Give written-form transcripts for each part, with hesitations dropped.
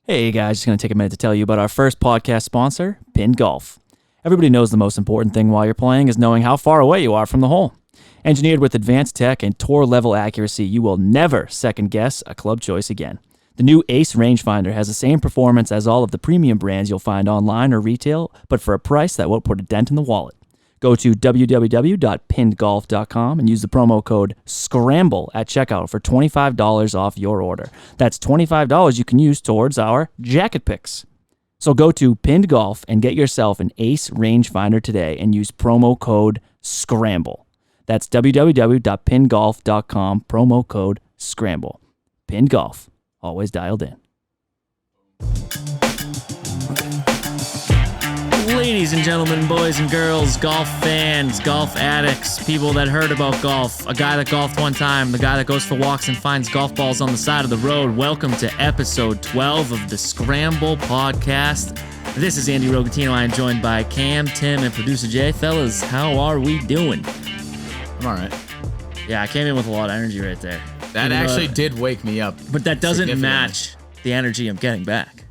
Hey guys, just going to take a minute to tell you about our first podcast sponsor, Pinned Golf. Everybody knows the most important thing while you're playing is knowing how far away you are from the hole. Engineered with advanced tech and tour-level accuracy, you will never second-guess a club choice again. The new Ace rangefinder has the same performance as all of the premium brands you'll find online or retail, but for a price that won't put a dent in the wallet. Go to www.pinnedgolf.com and use the promo code SCRAMBLE at checkout for $25 off your order. That's $25 you can use towards our jacket picks. So go to Pinned Golf and get yourself an Ace rangefinder today and use promo code SCRAMBLE. That's www.pinnedgolf.com, promo code SCRAMBLE. Pinned Golf, always dialed in. Ladies and gentlemen, boys and girls, golf fans, golf addicts, people that heard about golf, a guy that golfed one time, the guy that goes for walks and finds golf balls on the side of the road. Welcome to episode 12 of the Scramble podcast. This is Andy Rogatino. I am joined by Cam, Tim, and producer Jay. Fellas, how are we doing? I'm all right. Yeah, I came in with a lot of energy right there. That actually did wake me up. But that doesn't match the energy I'm getting back.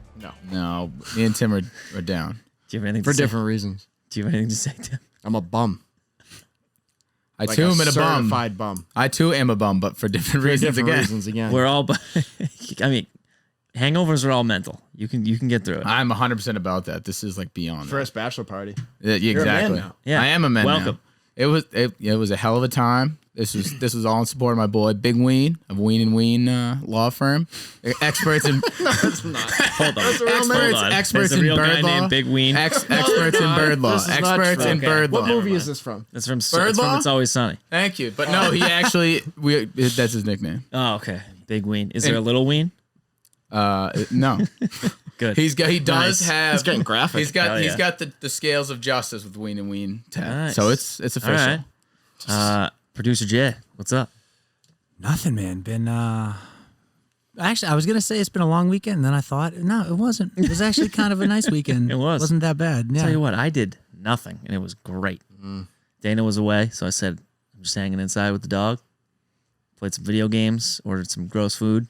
No, me and Tim are down. Do you have anything for to say? different reasons? Do you have anything to say, Tim? I'm a bum. I too am a bum. Certified bum. I too am a bum, but for different reasons again. We're all, I mean, hangovers are all mental. You can get through it. I'm 100% about that. This is like beyond First bachelor party. that. You're a man Exactly. now. Yeah. I am a man. Welcome. Now. It was a hell of a time. This was all in support of my boy Big Ween of Ween and Ween law firm. Experts in Hold on. experts There's a in real bird guy law. named Big Ween. experts in bird law. This is not Experts true. in Okay. bird law. What movie is this from? That's from Bird Law? It's Always Sunny. Thank you. But no, he actually that's his nickname. Oh, okay. Big Ween. Is there a little Ween? No. Good. He does Nice. have. He's getting graphic. He's got Hell he's yeah. got the scales of justice with Ween and Ween tab. Nice. So it's official. All right. Producer Jay, what's up? Nothing, man. Actually, I was gonna say it's been a long weekend. Then I thought, no, it wasn't. It was actually kind of a nice weekend. It was. Wasn't that bad. Yeah. Tell you what, I did nothing, and it was great. Dana was away, so I said, I'm just hanging inside with the dog. Played some video games, ordered some gross food.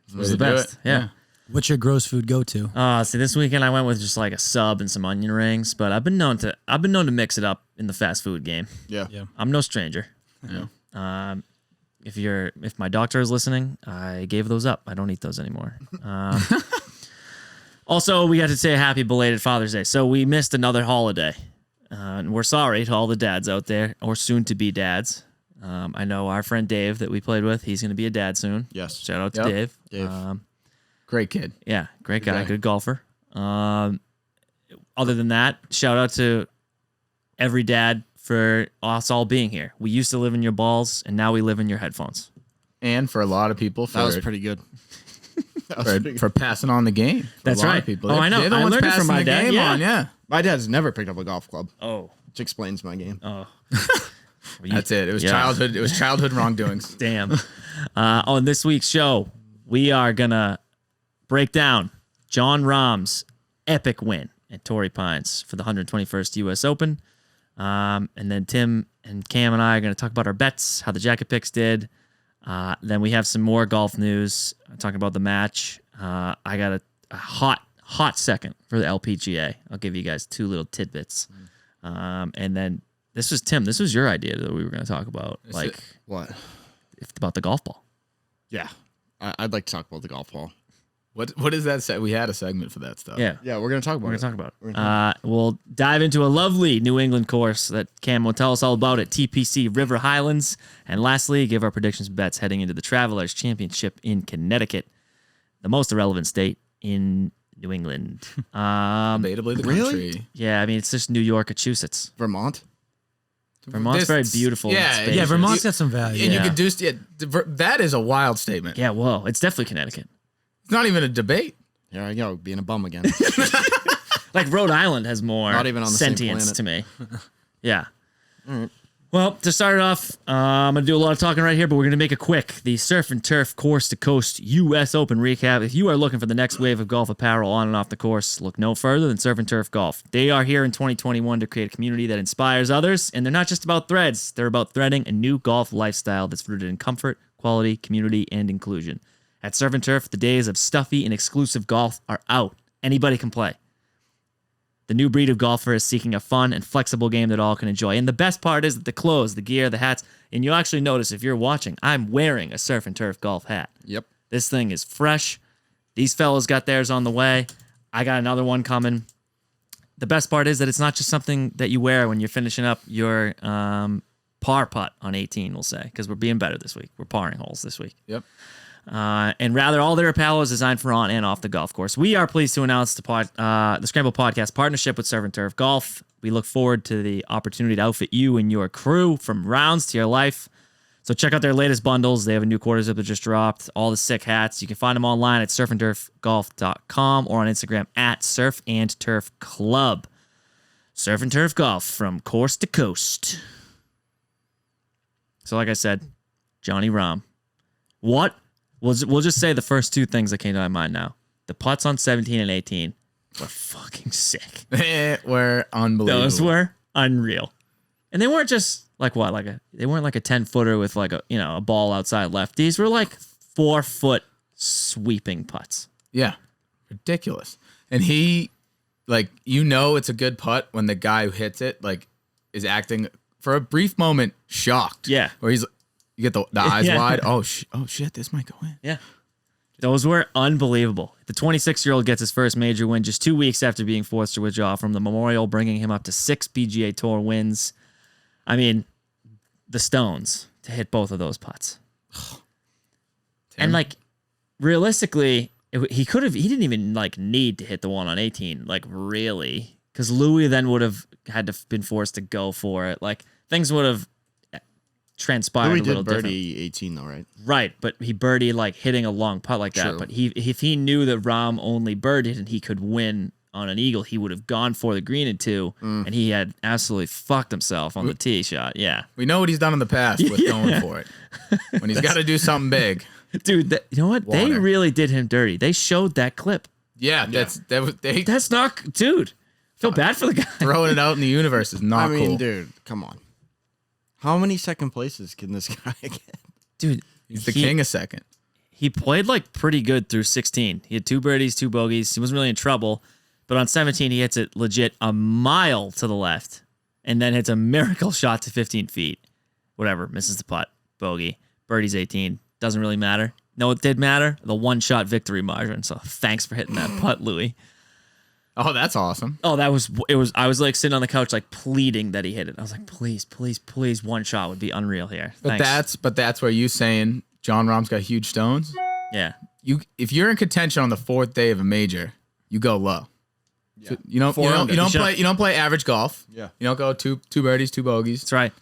It was the Way to do best. it. Yeah. What's your gross food go to? See, this weekend I went with just like a sub and some onion rings, but I've been known to mix it up in the fast food game. Yeah. I'm no stranger. Yeah. If my doctor is listening, I gave those up. I don't eat those anymore. Also, we got to say happy belated Father's Day. So we missed another holiday. And we're sorry to all the dads out there, or soon to be dads. I know our friend Dave that we played with, he's going to be a dad soon. Yes. Shout out to Yep. Dave. Dave. Great kid. Yeah, great guy, guy. good golfer. Other than that, shout out to every dad for us all being here. We used to live in your balls, and now we live in your headphones. And for a lot of people, That was pretty good. for passing on the game. For That's a lot right. Of people. Oh, I know. They're the I ones learned it from passing my the dad, game yeah. on. Yeah. My dad's never picked up a golf club, Oh, which explains my game. That's it. It was Yeah. childhood. It was childhood wrongdoings. damn. On this week's show, we are gonna break down Jon Rahm's epic win at Torrey Pines for the 121st U.S. Open. And then Tim and Cam and I are going to talk about our bets, how the jacket picks did. Then we have some more golf news, talking about the match. I got a hot second for the LPGA. I'll give you guys two little tidbits. And then this was your idea that we were going to talk about, What? about the golf ball. Yeah. I'd like to talk about the golf ball. What is that? We had a segment for that stuff. Yeah. Yeah, we're going to talk about We're it. going to talk about it. We'll dive into a lovely New England course that Cam will tell us all about at TPC River Highlands. And lastly, give our predictions bets heading into the Travelers Championship in Connecticut, the most irrelevant state in New England. Debatably the Really? country. Yeah, I mean, it's just New York, Massachusetts. Vermont? Vermont's very beautiful. and Yeah, spacious. Yeah, Vermont's got some value. And Yeah. you could do that is a wild statement. Yeah, whoa. It's definitely Connecticut. It's not even a debate. Here I go, being a bum again. Like Rhode Island has more Not even on the same sentience to planet. me. Yeah. Well, to start it off, I'm going to do a lot of talking right here, but we're going to make it quick. The Surf and Turf Coast to Coast U.S. Open recap. If you are looking for the next wave of golf apparel on and off the course, look no further than Surf and Turf Golf. They are here in 2021 to create a community that inspires others, and they're not just about threads. They're about threading a new golf lifestyle that's rooted in comfort, quality, community, and inclusion. At Surf and Turf, the days of stuffy and exclusive golf are out. Anybody can play. The new breed of golfer is seeking a fun and flexible game that all can enjoy. And the best part is that the clothes, the gear, the hats, and you'll actually notice if you're watching, I'm wearing a Surf and Turf golf hat. Yep. This thing is fresh. These fellas got theirs on the way. I got another one coming. The best part is that it's not just something that you wear when you're finishing up your par putt on 18, we'll say, because we're being better this week. We're parring holes this week. Yep. And rather, all their apparel is designed for on and off the golf course. We are pleased to announce the Scramble Podcast partnership with Surf and Turf Golf. We look forward to the opportunity to outfit you and your crew from rounds to your life. So check out their latest bundles. They have a new quarter zip that just dropped. All the sick hats. You can find them online at surfandturfgolf.com or on Instagram at Surf and Turf Club. Surf and Turf Golf from coast to coast. So like I said, Johnny Rahm. What? We'll just say the first two things that came to my mind now. The putts on 17 and 18 were fucking sick. Were unbelievable. Those were unreal. And they weren't just like what? They weren't like a 10-footer with like a ball outside left. These were like 4-foot sweeping putts. Yeah. Ridiculous. And he, like, it's a good putt when the guy who hits it, like, is acting for a brief moment shocked. Yeah. Where you get the eyes Yeah. wide. Oh shit, this might go in. Yeah. Those were unbelievable. The 26-year-old gets his first major win just 2 weeks after being forced to withdraw from the Memorial, bringing him up to 6 PGA Tour wins. I mean, the stones to hit both of those putts. And like, realistically, he didn't even like need to hit the one on 18, like really, because Louis then would have had to been forced to go for it. Like things would have transpired Louis a little did birdie different. 18 though, right? Right, but he birdied like hitting a long putt like that. True. But if he knew that Rahm only birdied and he could win on an eagle, he would have gone for the green in 2, and he had absolutely fucked himself on the tee shot. Yeah, We know what he's done in the past with going for it. When he's got to do something big. dude. You know what? They Water. really did him dirty. They showed that clip. Yeah, they That's not, dude. Feel bad for the guy. throwing it out in the universe is not I mean, cool. dude, come on. How many second places can this guy get? Dude, He's the king of second. He played like pretty good through 16. He had 2 birdies, 2 bogeys. He wasn't really in trouble. But on 17, he hits it legit a mile to the left and then hits a miracle shot to 15 feet. Whatever, misses the putt. Bogey. Birdie's 18. Doesn't really matter. No, it did matter. The 1-shot victory margin. So thanks for hitting that putt, Louis. Oh, that's awesome. Oh, I was like sitting on the couch like pleading that he hit it. I was like, please, please, please, 1 shot would be unreal here. But Thanks. that's where you saying Jon Rahm's got huge stones. Yeah. If you're in contention on the 4th day of a major, you go low. Yeah. So you don't play average golf. Yeah. You don't go two birdies, 2 bogeys. That's right.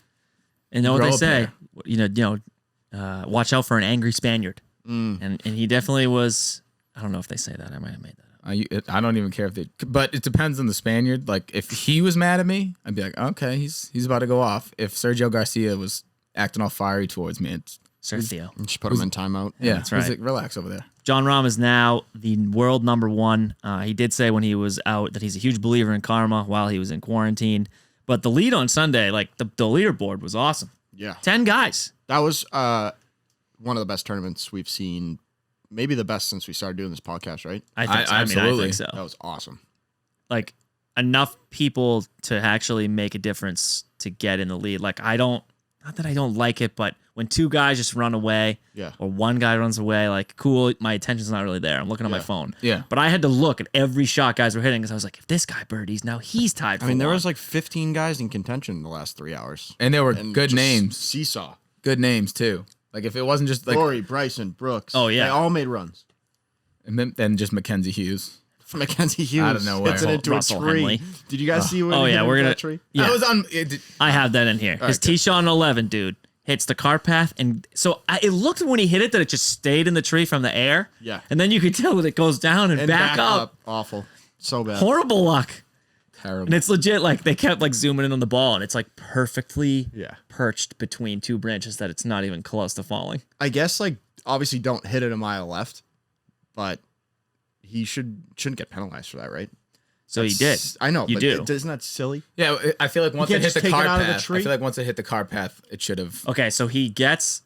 And know what Grow they up say? there. Watch out for an angry Spaniard. And he definitely was. I don't know if they say that. I might have made that up. I don't even care if but it depends on the Spaniard. Like if he was mad at me, I'd be like, okay, he's about to go off. If Sergio Garcia was acting all fiery towards me, it's Sergio. Just put him in timeout. yeah, that's he's right. like, relax over there. Jon Rahm is now the world number 1. He did say when he was out that he's a huge believer in karma while he was in quarantine. But the lead on Sunday, like the leaderboard was awesome. Yeah. 10 guys. That was one of the best tournaments we've seen. Maybe the best since we started doing this podcast, right? I think so. absolutely. I think so. That was awesome. Like enough people to actually make a difference to get in the lead. Like not that I don't like it, but when 2 guys just run away, Yeah. or 1 guy runs away, like cool, my attention's not really there. I'm looking on my Yeah. phone. Yeah. But I had to look at every shot guys were hitting because I was like, if this guy birdies, now he's tied for I mean, there one. was like 15 guys in contention in the last 3 hours. And there were And good just names. Seesaw. Good names too. Like if it wasn't just like Torrey, Bryson, Brooks. Oh, yeah. They all made runs. and then just Mackenzie Hughes. From Mackenzie Hughes. Out of nowhere. Hits it into Russell a tree. Henley. Did you guys see when Oh, he yeah, hit we're into gonna- that tree? Yeah. That was I have that in here. His right, tee shot on 11, dude, hits the car path. And so it looked when he hit it that it just stayed in the tree from the air. Yeah. And then you could tell that it goes down and, back up. Awful. So bad. Horrible luck. terrible. And it's legit. Like they kept like zooming in on the ball and it's like perfectly Yeah. perched between 2 branches that it's not even close to falling. I guess like obviously don't hit it a mile left, but he shouldn't get penalized for that, right? So he did. I know. You but do. Isn't that silly? Yeah, I feel like once it can't hit just the take it car out of the path, tree? I feel like once it hit the car path, it should have. Okay, so he gets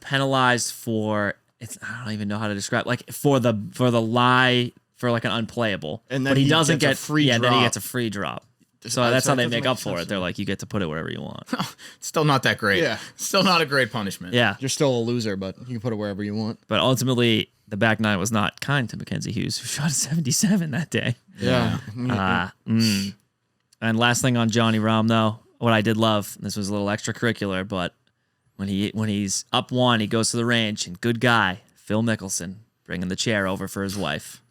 penalized for I don't even know how to describe, like for the lie for like an unplayable, And then but he he doesn't gets a get free then he drop. gets a free drop. So That that's how they doesn't make make up for sense it. to They're me. like, you get to put it wherever you want. Still not that great. Yeah. Still not a great punishment. Yeah, You're still a loser, but you can put it wherever you want. but ultimately the back nine was not kind to Mackenzie Hughes, who shot a 77 that day. Yeah. And last thing on Johnny Rahm, though, what I did love, this was a little extracurricular, but when he's up one, he goes to the range, and good guy Phil Mickelson bringing the chair over for his wife,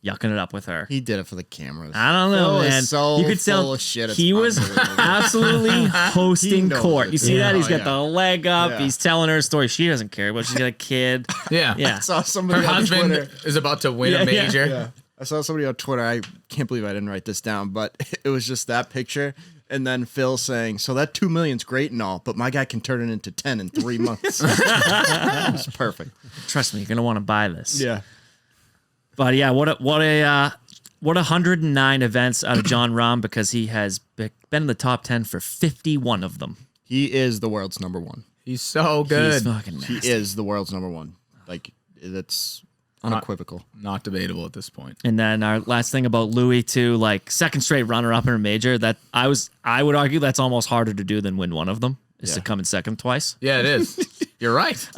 yucking it up with her. He did it for the cameras. I don't know, Phil is man. so You could tell full of shit, it's he was unbelievable. absolutely hosting He knows court. it. You see Yeah. that? He's Oh, got yeah. the leg up. Yeah. He's telling her a story. She doesn't care, but she's got a kid. Yeah. Yeah. I saw somebody Her on husband Twitter. is about to win Yeah, a yeah. major. Yeah. I saw somebody on Twitter. I can't believe I didn't write this down, but it was just that picture. And then Phil saying, so that 2 million's great and all, but my guy can turn it into 10 in 3 months. It's perfect. Trust me, you're gonna want to buy this. Yeah. But yeah, what 109 events out of Jon Rahm, because he has been in the top 10 for 51 of them. He is the world's number one. He's so good. He's fucking He nasty. is the world's number one. Like, that's unequivocal. Not debatable at this point. And then our last thing about Louis too, like second straight runner-up in a major. That I would argue that's almost harder to do than win one of them. Is to Yeah. come in second twice. Yeah, it is. You're right.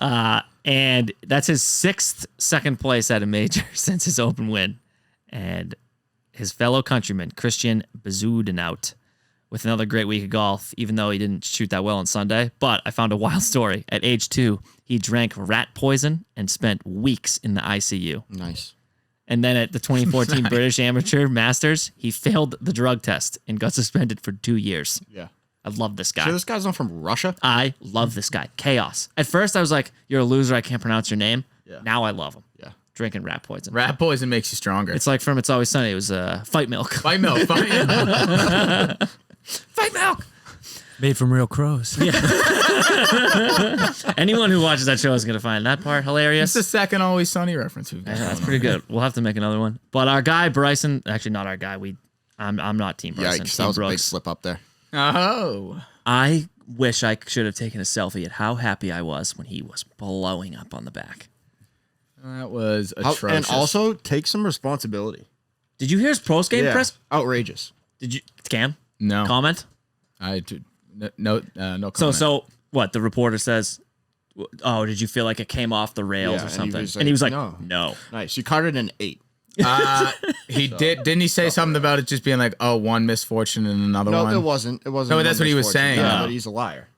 And that's his sixth second place at a major since his Open win. And his fellow countryman, Christian Bezuidenhout, with another great week of golf, even though he didn't shoot that well on Sunday. But I found a wild story. At age 2, he drank rat poison and spent weeks in the ICU. Nice. And then at the 2014 British Amateur Masters, he failed the drug test and got suspended for 2 years. Yeah. I love this guy. So this guy's not from Russia? I love this guy. Chaos. At first, I was like, you're a loser. I can't pronounce your name. Yeah. Now I love him. Yeah. Drinking rat poison. Rat poison makes you stronger. It's like from It's Always Sunny. It was fight milk. Fight milk. Fight milk. Made from real crows. Anyone who watches that show is going to find that part hilarious. It's the second Always Sunny reference we've got. Yeah, that's going pretty on. good. We'll have to make another one. But our guy, Bryson, actually not our guy. I'm not Team Bryson. Yikes. Team That was a big Brooks. slip up there. Oh. I wish I should have taken a selfie at how happy I was when he was blowing up on the back. That was How- atrocious. and also take some responsibility. Did you hear his post game Yeah. press? Outrageous. Did you, Cam? no. Comment? I did no comment. So what? The reporter says, "Oh, did you feel like it came off the rails Yeah, or and he something?" was And he was like, like, "No." Nice. You caught it in 8. He didn't he say something about it just being like, oh, one misfortune and another No, one? it wasn't. It wasn't. No, that's one what he was misfortune. saying. Yeah, No. but he's a liar.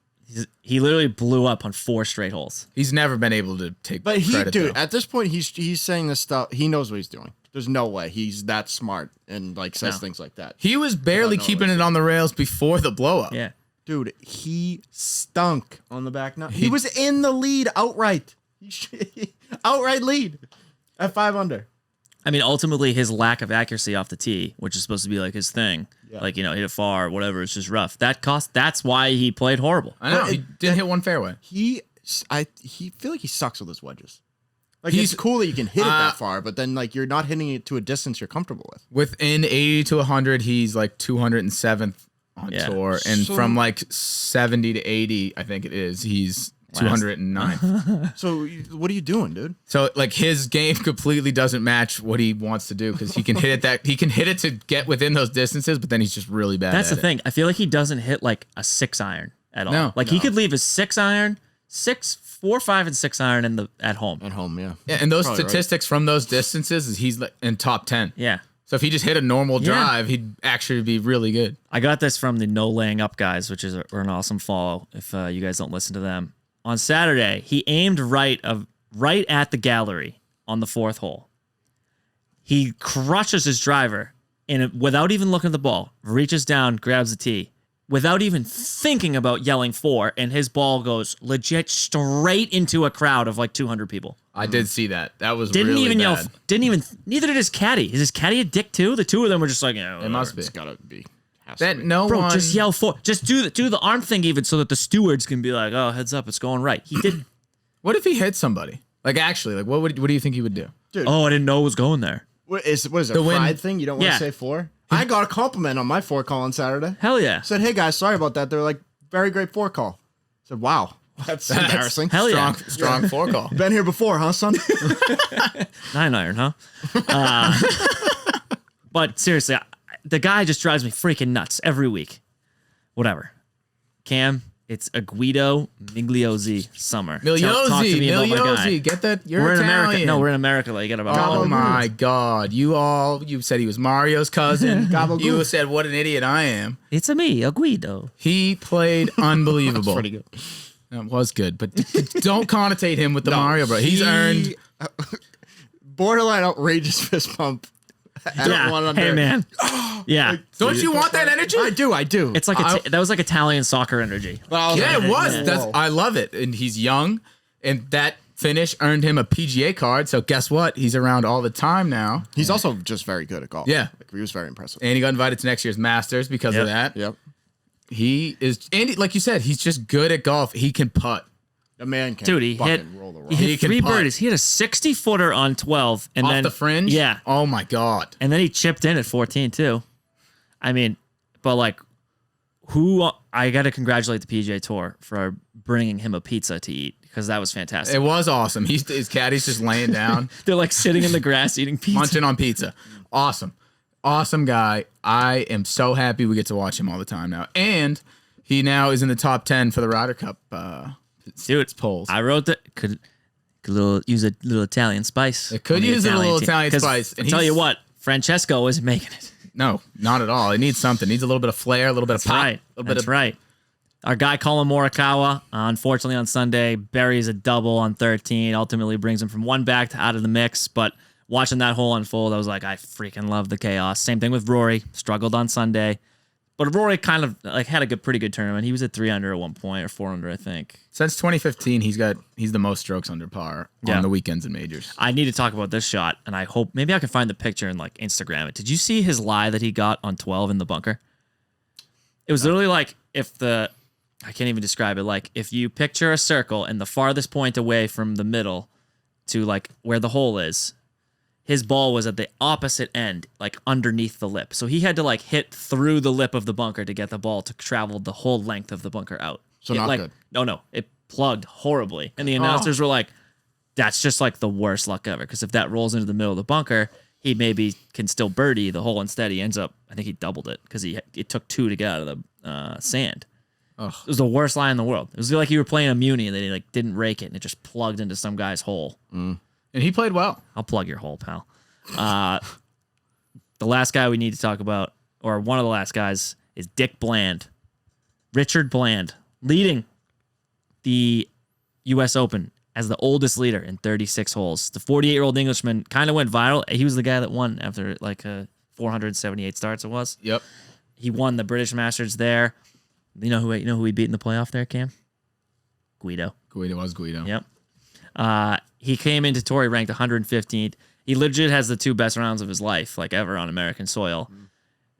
He literally blew up on 4 straight holes. He's never been able to take But credit, dude, though. at this point, he's saying this stuff. He knows what he's doing. There's no way he's that smart and like says No. things like that. He was barely know keeping it on the rails before the blow up. Yeah. Dude, he stunk on the back nine. He was in the lead outright. Outright lead at 5 under. I mean, ultimately, his lack of accuracy off the tee, which is supposed to be like his thing, like, hit it far, or whatever, it's just rough. That's why he played horrible. I know. But He didn't hit one fairway. He feel like he sucks with his wedges. Like He's- it's cool that you can hit it that far, but then like you're not hitting it to a distance you're comfortable with. Within 80 to 100, he's like 207th on Yeah. tour. And So- from like 70 to 80, I think it is, he's 209. So what are you doing, dude? So like his game completely doesn't match what he wants to do because he can hit it to get within those distances, but then he's just really bad. That's at the thing. I feel like he doesn't hit like a 6-iron at all. No. Like he could leave his 6-iron, 4, 5, and 6-iron at home. At home, yeah. Yeah, and those Probably right. statistics from those distances is he's like in top 10. Yeah. So if he just hit a normal Yeah. drive, he'd actually be really good. I got this from the No Laying Up guys, which is an awesome follow if you guys don't listen to them. On Saturday, he aimed right at the gallery on the 4th hole. He crushes his driver and without even looking at the ball, reaches down, grabs the tee, without even thinking about yelling 4, and his ball goes legit straight into a crowd of like 200 people. I did see that. That was Didn't really even bad. yell. Didn't even. Neither did his caddy. Is his caddy a dick too? The two of them were just like, It must be. It's gotta be. Has That to be. no bro, one. just yell 4. Just do the arm thing even so that the stewards can be like, oh, heads up, it's going right. He did. What if he hit somebody? Like actually, like what do you think he would do? Oh, I didn't know it was going there. What is it? The A win- pride thing? You don't want to Yeah. say 4? I got a compliment on my 4 call on Saturday. Hell yeah. Said, hey guys, sorry about that. They're like, very great 4 call. I said, wow. That's embarrassing. Hell yeah. Strong forecall. Been here before, huh, son? 9 iron, huh? But seriously, the guy just drives me freaking nuts every week. Whatever. Cam, it's a Guido Migliozzi summer. Talk to me about my guy. Migliozzi, get that? You're We're in Italian. America. No, we're in America. Like, you gotta Oh my God! You said he was Mario's cousin. You said what an idiot I am. It's a me, a Guido. He played unbelievable. Pretty good. That was good, but don't connotate him with the Mario, bro. He's earned. Borderline outrageous fist pump. Yeah. Hey man. Yeah. Don't you want that energy? I do. It's like that was like Italian soccer energy. Well, Yeah, it was. Whoa. I love it, and he's young, and that finish earned him a PGA card. So guess what? He's around all the time now, He's also just very good at golf. Yeah. Like, he was very impressive. and he got invited to next year's Masters because of that. Yep. He is, and like you said, he's just good at golf. He can putt. The man can Dude, he hit roll the rock. he He hit can 3 putt. birdies. He hit a 60-footer on 12 and Off then the fringe. Yeah. Oh my God. And then he chipped in at 14 too. I mean, but like I got to congratulate the PGA Tour for bringing him a pizza to eat because that was fantastic. It was awesome. His caddy's just laying down, They're like sitting in the grass eating pizza. munching on pizza. Awesome. Awesome guy. I am so happy we get to watch him all the time now. And he now is in the top 10 for the Ryder Cup Dude, polls. I wrote that could use a little Italian spice. It could on the use a little team. Italian 'Cause spice, and I tell you he's- what, Francesco isn't making it. No, not at all. It needs something. It needs a little bit of flair, a little bit of pop. Right. A little bit That's of, right. Our guy Colin Morikawa, unfortunately on Sunday, buries a double on 13, ultimately brings him from one back to out of the mix. But watching that hole unfold, I was like, I freaking love the chaos. Same thing with Rory, struggled on Sunday. But Rory kind of like had a pretty good tournament. He was at 3 under at one point, or 4 under, I think. Since 2015, he's the most strokes under par on the weekends and majors. I need to talk about this shot, and I hope maybe I can find the picture and like Instagram it. Did you see his lie that he got on 12 in the bunker? It was literally like I can't even describe it. Like if you picture a circle and the farthest point away from the middle to like where the hole is, his ball was at the opposite end, like underneath the lip. So he had to like hit through the lip of the bunker to get the ball to travel the whole length of the bunker out. So not like, good. No, it plugged horribly. And the announcers were like, that's just like the worst luck ever. Because if that rolls into the middle of the bunker, he maybe can still birdie the hole. Instead, he ends up, I think he doubled it because it took 2 to get out of the sand. Ugh. It was the worst lie in the world. It was like you were playing a muni and then he like didn't rake it and it just plugged into some guy's hole. And he played well. I'll plug your hole, pal. The last guy we need to talk about, or one of the last guys, is Dick Bland. Richard Bland, leading the U.S. Open as the oldest leader in 36 holes. The 48-year-old Englishman kind of went viral. He was the guy that won after like 478 starts it was. Yep. He won the British Masters there. You know who he beat in the playoff there, Cam? Guido. Guido was Guido. Yep. He came into Torrey ranked 115th. He legit has the 2 best rounds of his life, like ever on American soil.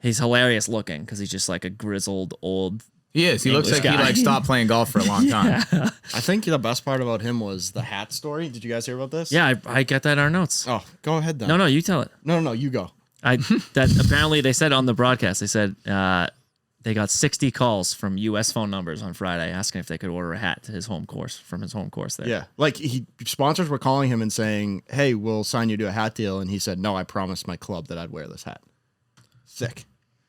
He's hilarious looking because he's just like a grizzled old. He is. He looks English like he guy. like stopped playing golf for a long time. I think the best part about him was the hat story. Did you guys hear about this? Yeah, I get that in our notes. Oh, go ahead then. No, you tell it. No, you go. That apparently they said on the broadcast. They said they got 60 calls from U.S. phone numbers on Friday asking if they could order a hat to his home course from his home course there. Yeah, like sponsors were calling him and saying, "Hey, we'll sign you to a hat deal," and he said, "No, I promised my club that I'd wear this hat." Sick.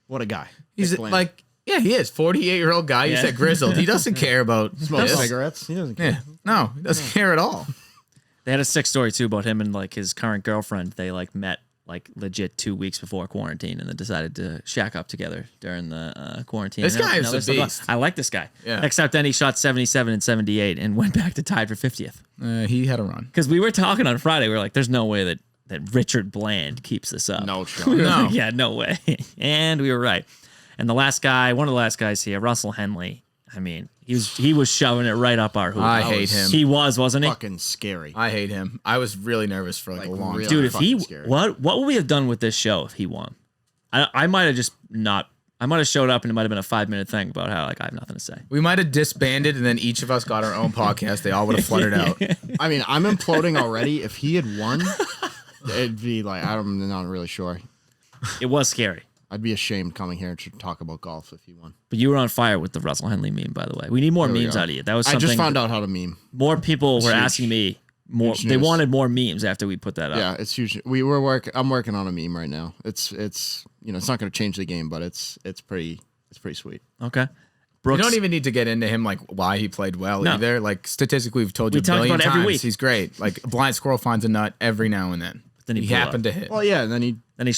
What a guy. He's Dick Bland. like, yeah, he is. 48-year-old guy. You Yeah. said grizzled. He doesn't care about smokes this. cigarettes. He doesn't care. Yeah. No, he doesn't care at all. They had a sick story too about him and like his current girlfriend. They like met like legit 2 weeks before quarantine and then decided to shack up together during the quarantine. This And guy now is they're a still going. beast. I like this guy. Yeah. Except then he shot 77 and 78 and went back to tied for 50th. He had a run. Because we were talking on Friday, we were like, "There's no way that Richard Bland keeps this up." No shot. We were No. like, yeah, no way. And we were right. And the last guy, one of the last guys here, Russell Henley. I mean, he was shoving it right up our hoop. I hate him. He wasn't he? Fucking scary. I hate him. I was really nervous for like a long really? time. Dude, if he fucking scary. what would we have done with this show if he won? I might have just not. I might have showed up and it might have been a 5-minute thing about how like I have nothing to say. We might have disbanded and then each of us got our own podcast. They all would have fluttered out. I mean, I'm imploding already. If he had won, it'd be like I'm not really sure. It was scary. I'd be ashamed coming here to talk about golf if he won. But you were on fire with the Russell Henley meme, by the way. We need more There we memes go. out of you. That was I something just found out how to meme. more people were huge. asking me more. Huge They news. wanted more memes after we put that up. Yeah, it's huge. I'm working on a meme right now. It's it's not going to change the game, but it's pretty sweet. Okay. You Brooks, don't even need to get into him like why he played well No. either. Like statistically, we've told you We a talk billion about it every times. week. He's great. Like a blind squirrel finds a nut every now and then. then he He blew up. happened to hit. Well, yeah, and then he Then he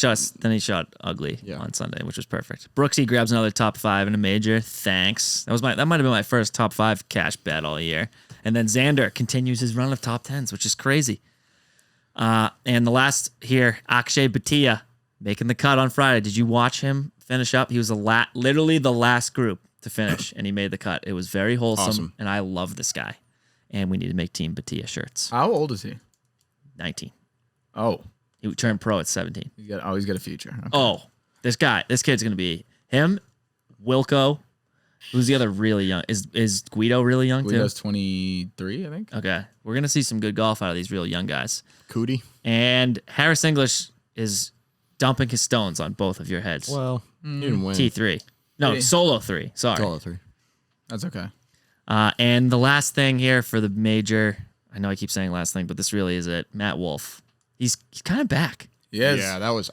shot ugly Yeah. on Sunday, which was perfect. Brooksy grabs another top 5 in a major. Thanks. That might have been my first top 5 cash bet all year. And then Xander continues his run of top 10s, which is crazy. And the last here, Akshay Bhatia making the cut on Friday. Did you watch him finish up? He was literally the last group to finish, and he made the cut. It was very wholesome, Awesome. and I love this guy. And we need to make Team Bhatia shirts. How old is he? 19. Oh, He turned pro at 17. he's got a future. Okay. Oh, this kid's gonna be him. Wilco. Who's the other really young? Is Guido really young too? Guido's 23, I think. Okay, we're gonna see some good golf out of these real young guys. Cootie. And Harris English is dumping his stones on both of your heads. Well, he didn't win. T3. No, solo 3. Sorry. Solo 3. That's okay. And the last thing here for the major. I know I keep saying last thing, but this really is it. Matt Wolf. He's kind of back. Yes. Yeah, that was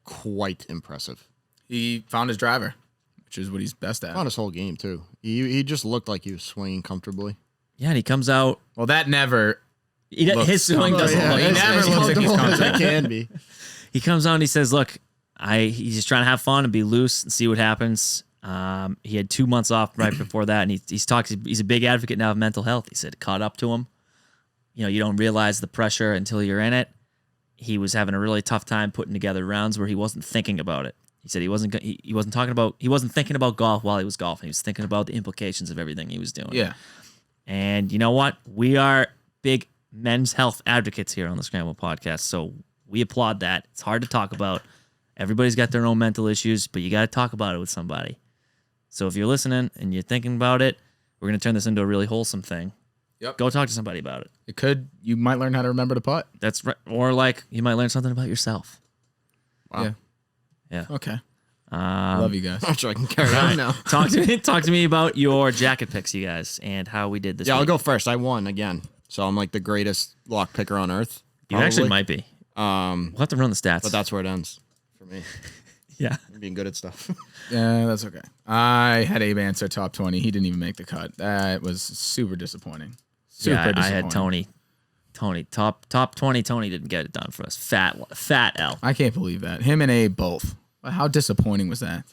quite impressive. He found his driver, which is what he's best at. On his whole game too. He just looked like he was swinging comfortably. Yeah, and he comes out. Well, that never. His swing comfortable. doesn't Yeah, look. he never looks like he's comfortable. It can be. He comes on and he says, look, he's just trying to have fun and be loose and see what happens. He had 2 months off right before that, and he's a big advocate now of mental health. He said it caught up to him. You don't realize the pressure until you're in it. He was having a really tough time putting together rounds where he wasn't thinking about it. He said he wasn't thinking about golf while he was golfing. He was thinking about the implications of everything he was doing. Yeah. And you know what? We are big men's health advocates here on the Scramble podcast, so we applaud that. It's hard to talk about. Everybody's got their own mental issues, but you got to talk about it with somebody. So if you're listening and you're thinking about it, we're going to turn this into a really wholesome thing. Yep. Go talk to somebody about it. You might learn how to remember to putt. That's right. Or like you might learn something about yourself. Wow. Yeah. Yeah. Okay. Love you guys. I'm not sure I can carry on now. Talk to me about your jacket picks, you guys, and how we did this. Yeah, I'll week. go first. I won again. So I'm like the greatest lock picker on earth. You actually probably. might be. We'll have to run the stats. But that's where it ends for me. yeah. Being good at stuff. Yeah, that's okay. I had Abe answer top 20. He didn't even make the cut. That was super disappointing. Super Yeah, I disappointing. had Tony, top 20. Tony didn't get it done for us. Fat L. I can't believe that. Him and Abe both. How disappointing was that?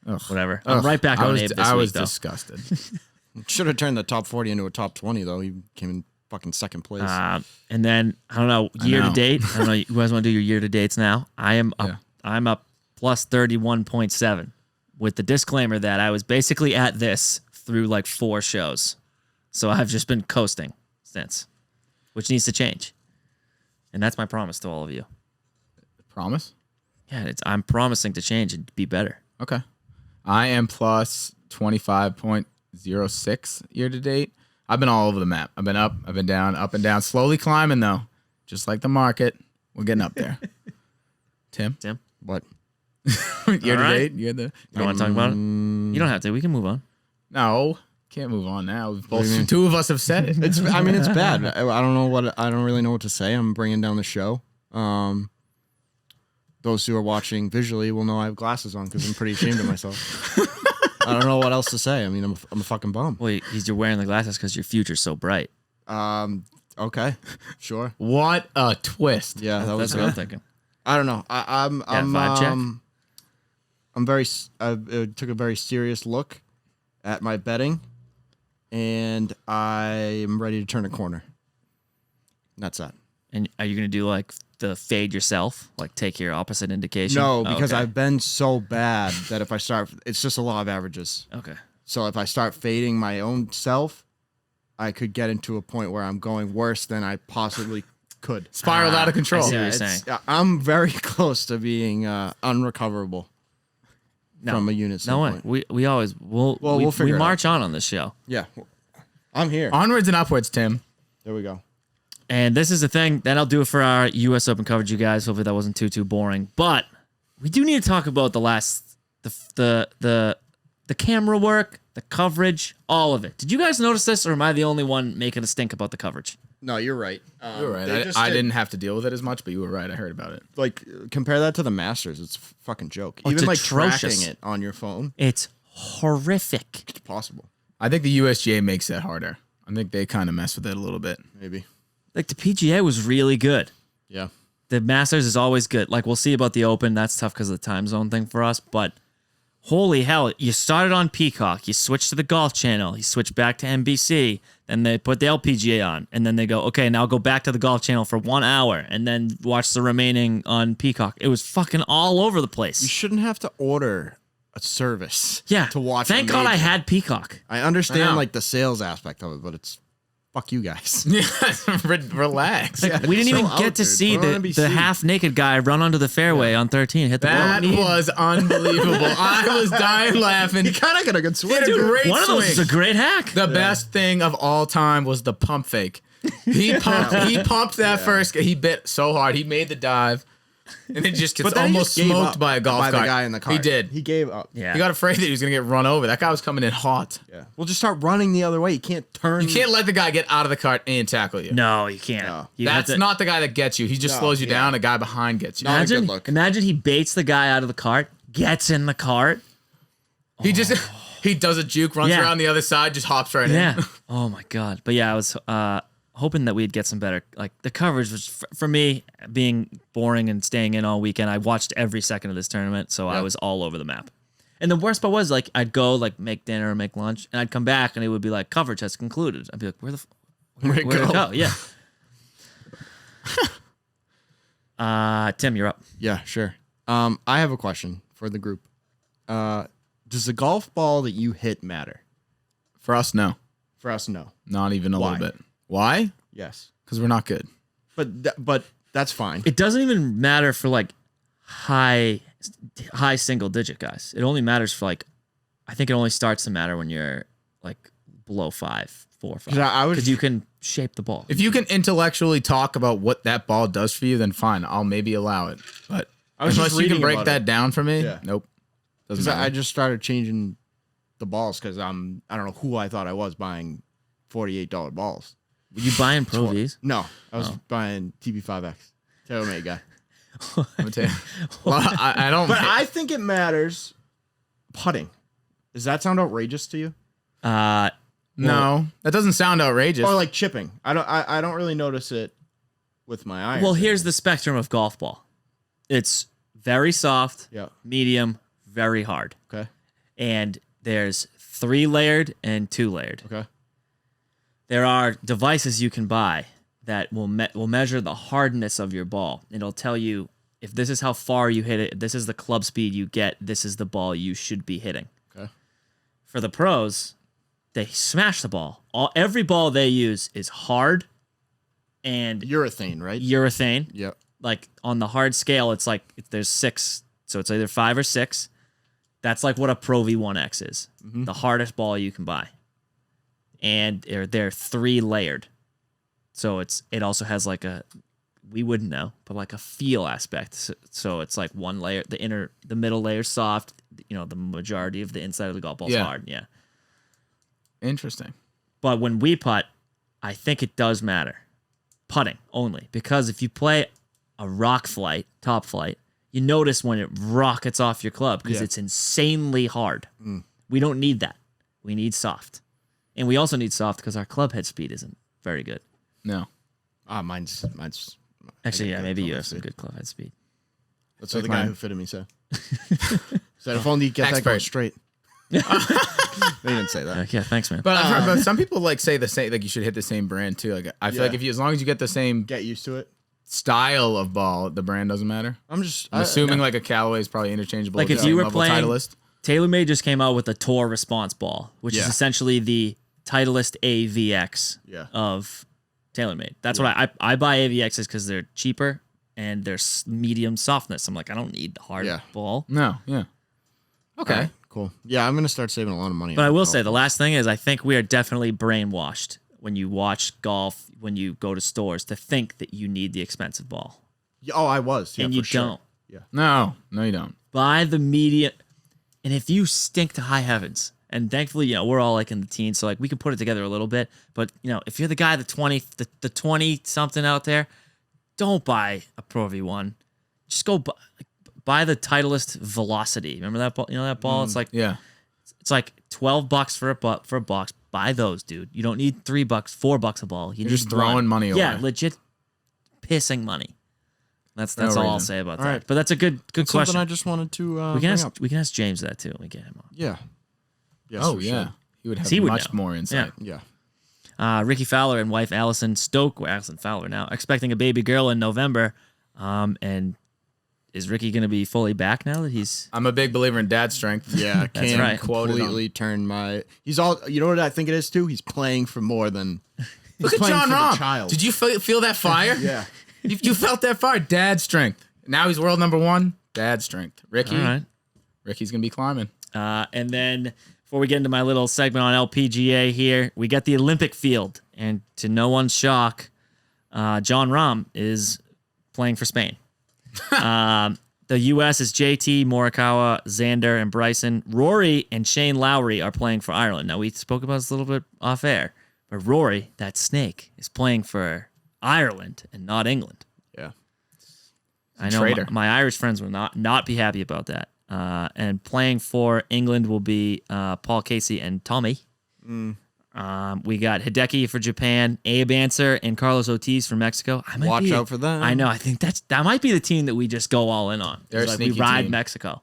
Ugh. Whatever. I'm Ugh. right back on Abe this I week, was though. disgusted. Should have turned the top 40 into a top 20, though. He came in fucking second place. And then I don't know year to know. date. I don't know. You guys want to do your year to dates now? I'm up plus 31.7 with the disclaimer that I was basically at this through like 4 shows, so I've just been coasting since, which needs to change. And that's my promise to all of you. Promise? Yeah, I'm promising to change and be better. Okay. I am plus 25.06 year to date. I've been all over the map. I've been up and down, slowly climbing though. Just like the market. We're getting up there. Tim? What? Year to All right. date? You're the You don't want to talk about it? You don't have to. We can move on. No. Can't move on now. We've do you mean? both two of us have said it. It's bad. I don't really know what to say. I'm bringing down the show. Those who are watching visually will know I have glasses on because I'm pretty ashamed of myself. I don't know what else to say. I mean, I'm a fucking bum. Well, you're wearing the glasses because your future's so bright. Okay, sure. What a twist. Yeah, that was That's what I'm good. thinking. I don't know. I'm vibe check? I took a very serious look at my betting, and I am ready to turn a corner. That's that. And are you going to do like the fade yourself? Like take your opposite indication? No, Oh, because okay. I've been so bad that if I start, it's just a law of averages. Okay. So if I start fading my own self, I could get into a point where I'm going worse than I possibly could. Spiraled out of control. I see what you're saying. I'm very close to being unrecoverable from a unit No way. standpoint. We always we'll figure we it out. march on this show. Yeah, I'm here. Onwards and upwards, Tim. There we go. And this is the thing. That'll do it for our U.S. Open coverage, you guys. Hopefully that wasn't too boring. But We do need to talk about the camera work, the coverage, all of it. Did you guys notice this, or am I the only one making a stink about the coverage? No, you're right. You were right. I didn't have to deal with it as much, but you were right. I heard about it. Like, compare that to the Masters. It's a fucking joke. Oh, Even it's like atrocious. tracking it on your phone, It's horrific. it's possible. I think the USGA makes that harder. I think they kind of mess with it a little bit. Maybe. Like the PGA was really good. Yeah. The Masters is always good. Like we'll see about the Open. That's tough because of the time zone thing for us. But holy hell, you started on Peacock. You switched to the Golf Channel. You switched back to NBC. Then they put the LPGA on. And then they go, okay, now go back to the Golf Channel for 1 hour. And then watch the remaining on Peacock. It was fucking all over the You place. shouldn't have to order a service Yeah. to watch. Thank a God I major. had Peacock. I I understand know. like the sales aspect of it, but it's fuck you guys. Relax. We didn't So even out, get to dude. see Put it on the NBC. half-naked guy run onto the fairway on 13. Hit the That ball. was unbelievable. I was dying laughing. He kind of got a good swing. Dude, great One of those is a swing. great hack. The best thing of all time was the pump fake. He pumped that first. He bit so hard. He made the dive, and it just gets But then he almost just gave smoked up by a golf by cart. the guy in the car. He did. He gave up. Yeah. He got afraid that he was gonna get run over. That guy was coming in hot. Yeah. We'll just start running the other way. You can't turn. You can't let the guy get out of the cart and tackle you. No, you can't. No. You have That's to- not the guy that gets you. He just No, slows you yeah. down. The guy behind gets you. Not a Imagine, good look. imagine he baits the guy out of the cart, gets in the cart. He just he does a juke, runs Yeah. around the other side, just hops right Yeah. in. Oh my god. But yeah, I was hoping that we'd get some better. Like the coverage was for me being boring and staying in all weekend. I watched every second of this tournament, so I was all over the map. And the worst part was like I'd go like make dinner or make lunch, and I'd come back and it would be like coverage has concluded. I'd be like, where'd it go? Yeah. Tim, you're up. Yeah, sure. I have a question for the group. Does the golf ball that you hit matter? For us, no. For us, no. Not even a Why? little bit. Why? Yes. Because we're not good. But that's fine. It doesn't even matter for like high single digit guys. It only matters for like, I think it only starts to matter when you're like below 5, 4, 5. 'Cause I was- Because you can shape the ball. If you can intellectually talk about what that ball does for you, then fine. I'll maybe allow it. But I was just unless you can reading break about that it. down for me, Yeah. nope. Doesn't Because matter. I just started changing the balls because I don't know who I thought I was buying $48 balls. Were you buying Pro Vs? No, I was buying TB5X. TaylorMade guy. I'm gonna tell you. Well, I don't. But I think it matters putting. Does that sound outrageous to you? no, that doesn't sound outrageous. Or like chipping? I don't really notice it with my irons. Well, here's the spectrum of golf ball. It's very soft, Yeah. medium, very hard. Okay. And there's 3 layered and 2 layered. Okay. There are devices you can buy that will measure the hardness of your ball. It'll tell you if this is how far you hit it, this is the club speed you get, this is the ball you should be hitting. Okay. For the pros, they smash the ball. Every ball they use is hard and Urethane, right? urethane. Yep. Like on the hard scale, it's like there's 6, so it's either 5 or 6. That's like what a Pro V1X is, the hardest ball you can buy. And they're 3 layered, so it also has like we wouldn't know, but like a feel aspect. So it's like one layer, the middle layer soft, the majority of the inside of the golf ball is Yeah. hard. Yeah. Interesting. But when we putt, I think it does matter. Putting only. Because if you play a rock flight, top flight, you notice when it rockets off your club because Yeah. it's insanely hard. We don't need that. We need soft. And we also need soft because our club head speed isn't very good. No. Mine's. Actually, I yeah, got maybe club you head have some speed. good club head speed. That's what the like guy mine. who fitted me said. Said if only you get that Expert. going straight. They didn't say that. Yeah, thanks, man. But I've heard, but some people like say the same. Like you should hit the same brand too. Like I feel Yeah. like as long as you get the same Get used to it. style of ball, the brand doesn't matter. I'm assuming like a Callaway is probably interchangeable. Like with if the you same were level playing- Titleist. TaylorMade just came out with a Tour response ball, which is Yeah. essentially the Titleist AVX Yeah. of TaylorMade. That's what I buy AVXs because they're cheaper and they're medium softness. I'm like, I don't need hard Yeah. ball. No, yeah. Okay. Alright, cool. Yeah, I'm gonna start saving a lot of money. But on I will golf. say the last thing is I think we are definitely brainwashed when you watch golf, when you go to stores, to think that you need the expensive ball. Oh, I was. Yeah, and for you sure. don't. No, you don't. By the media. And if you stink to high heavens, and thankfully, we're all like in the teens, so like we can put it together a little bit. But if you're the guy, the 20 something out there, don't buy a Pro V1. Just go buy the Titleist Velocity. Remember that ball? That ball? It's like it's like $12 for a box. Buy those, dude. You don't need $3, $4 a ball. You're just throwing money away. Yeah, legit pissing money. That's No all I'll reason. say about All that. right. But that's a good That's question. something I just wanted to we bring can up. ask James that too. We get him on. Yeah. Yes, Oh we yeah, should. he would have He would much know. more insight. Yeah. Ricky Fowler and wife Allison Fowler now expecting a baby girl in November. And is Ricky going to be fully back now that he's? I'm a big believer in dad strength. Yeah, That's Cam right. completely turned my. He's all. You know what I think it is too. He's playing for more than. Look he's at playing Jon for the Rahm. child. Did you feel that fire? Yeah. You felt that fire. Dad strength. Now he's world number 1. Dad strength. Ricky. All right. Ricky's gonna be climbing. And then before we get into my little segment on LPGA here, we got the Olympic field, and to no one's shock, Jon Rahm is playing for Spain. The U.S. is JT, Morikawa, Xander, and Bryson. Rory and Shane Lowry are playing for Ireland. Now, we spoke about this a little bit off air, but Rory, that snake, is playing for Ireland and not England. Yeah. I know traitor. my Irish friends will not be happy about that. And playing for England will be Paul Casey and Tommy. We got Hideki for Japan, Abe Answer, and Carlos Ortiz for Mexico. Watch out for them. I know. I think that might be the team that we just go all in on. They're a Like we sneaky ride team. Mexico.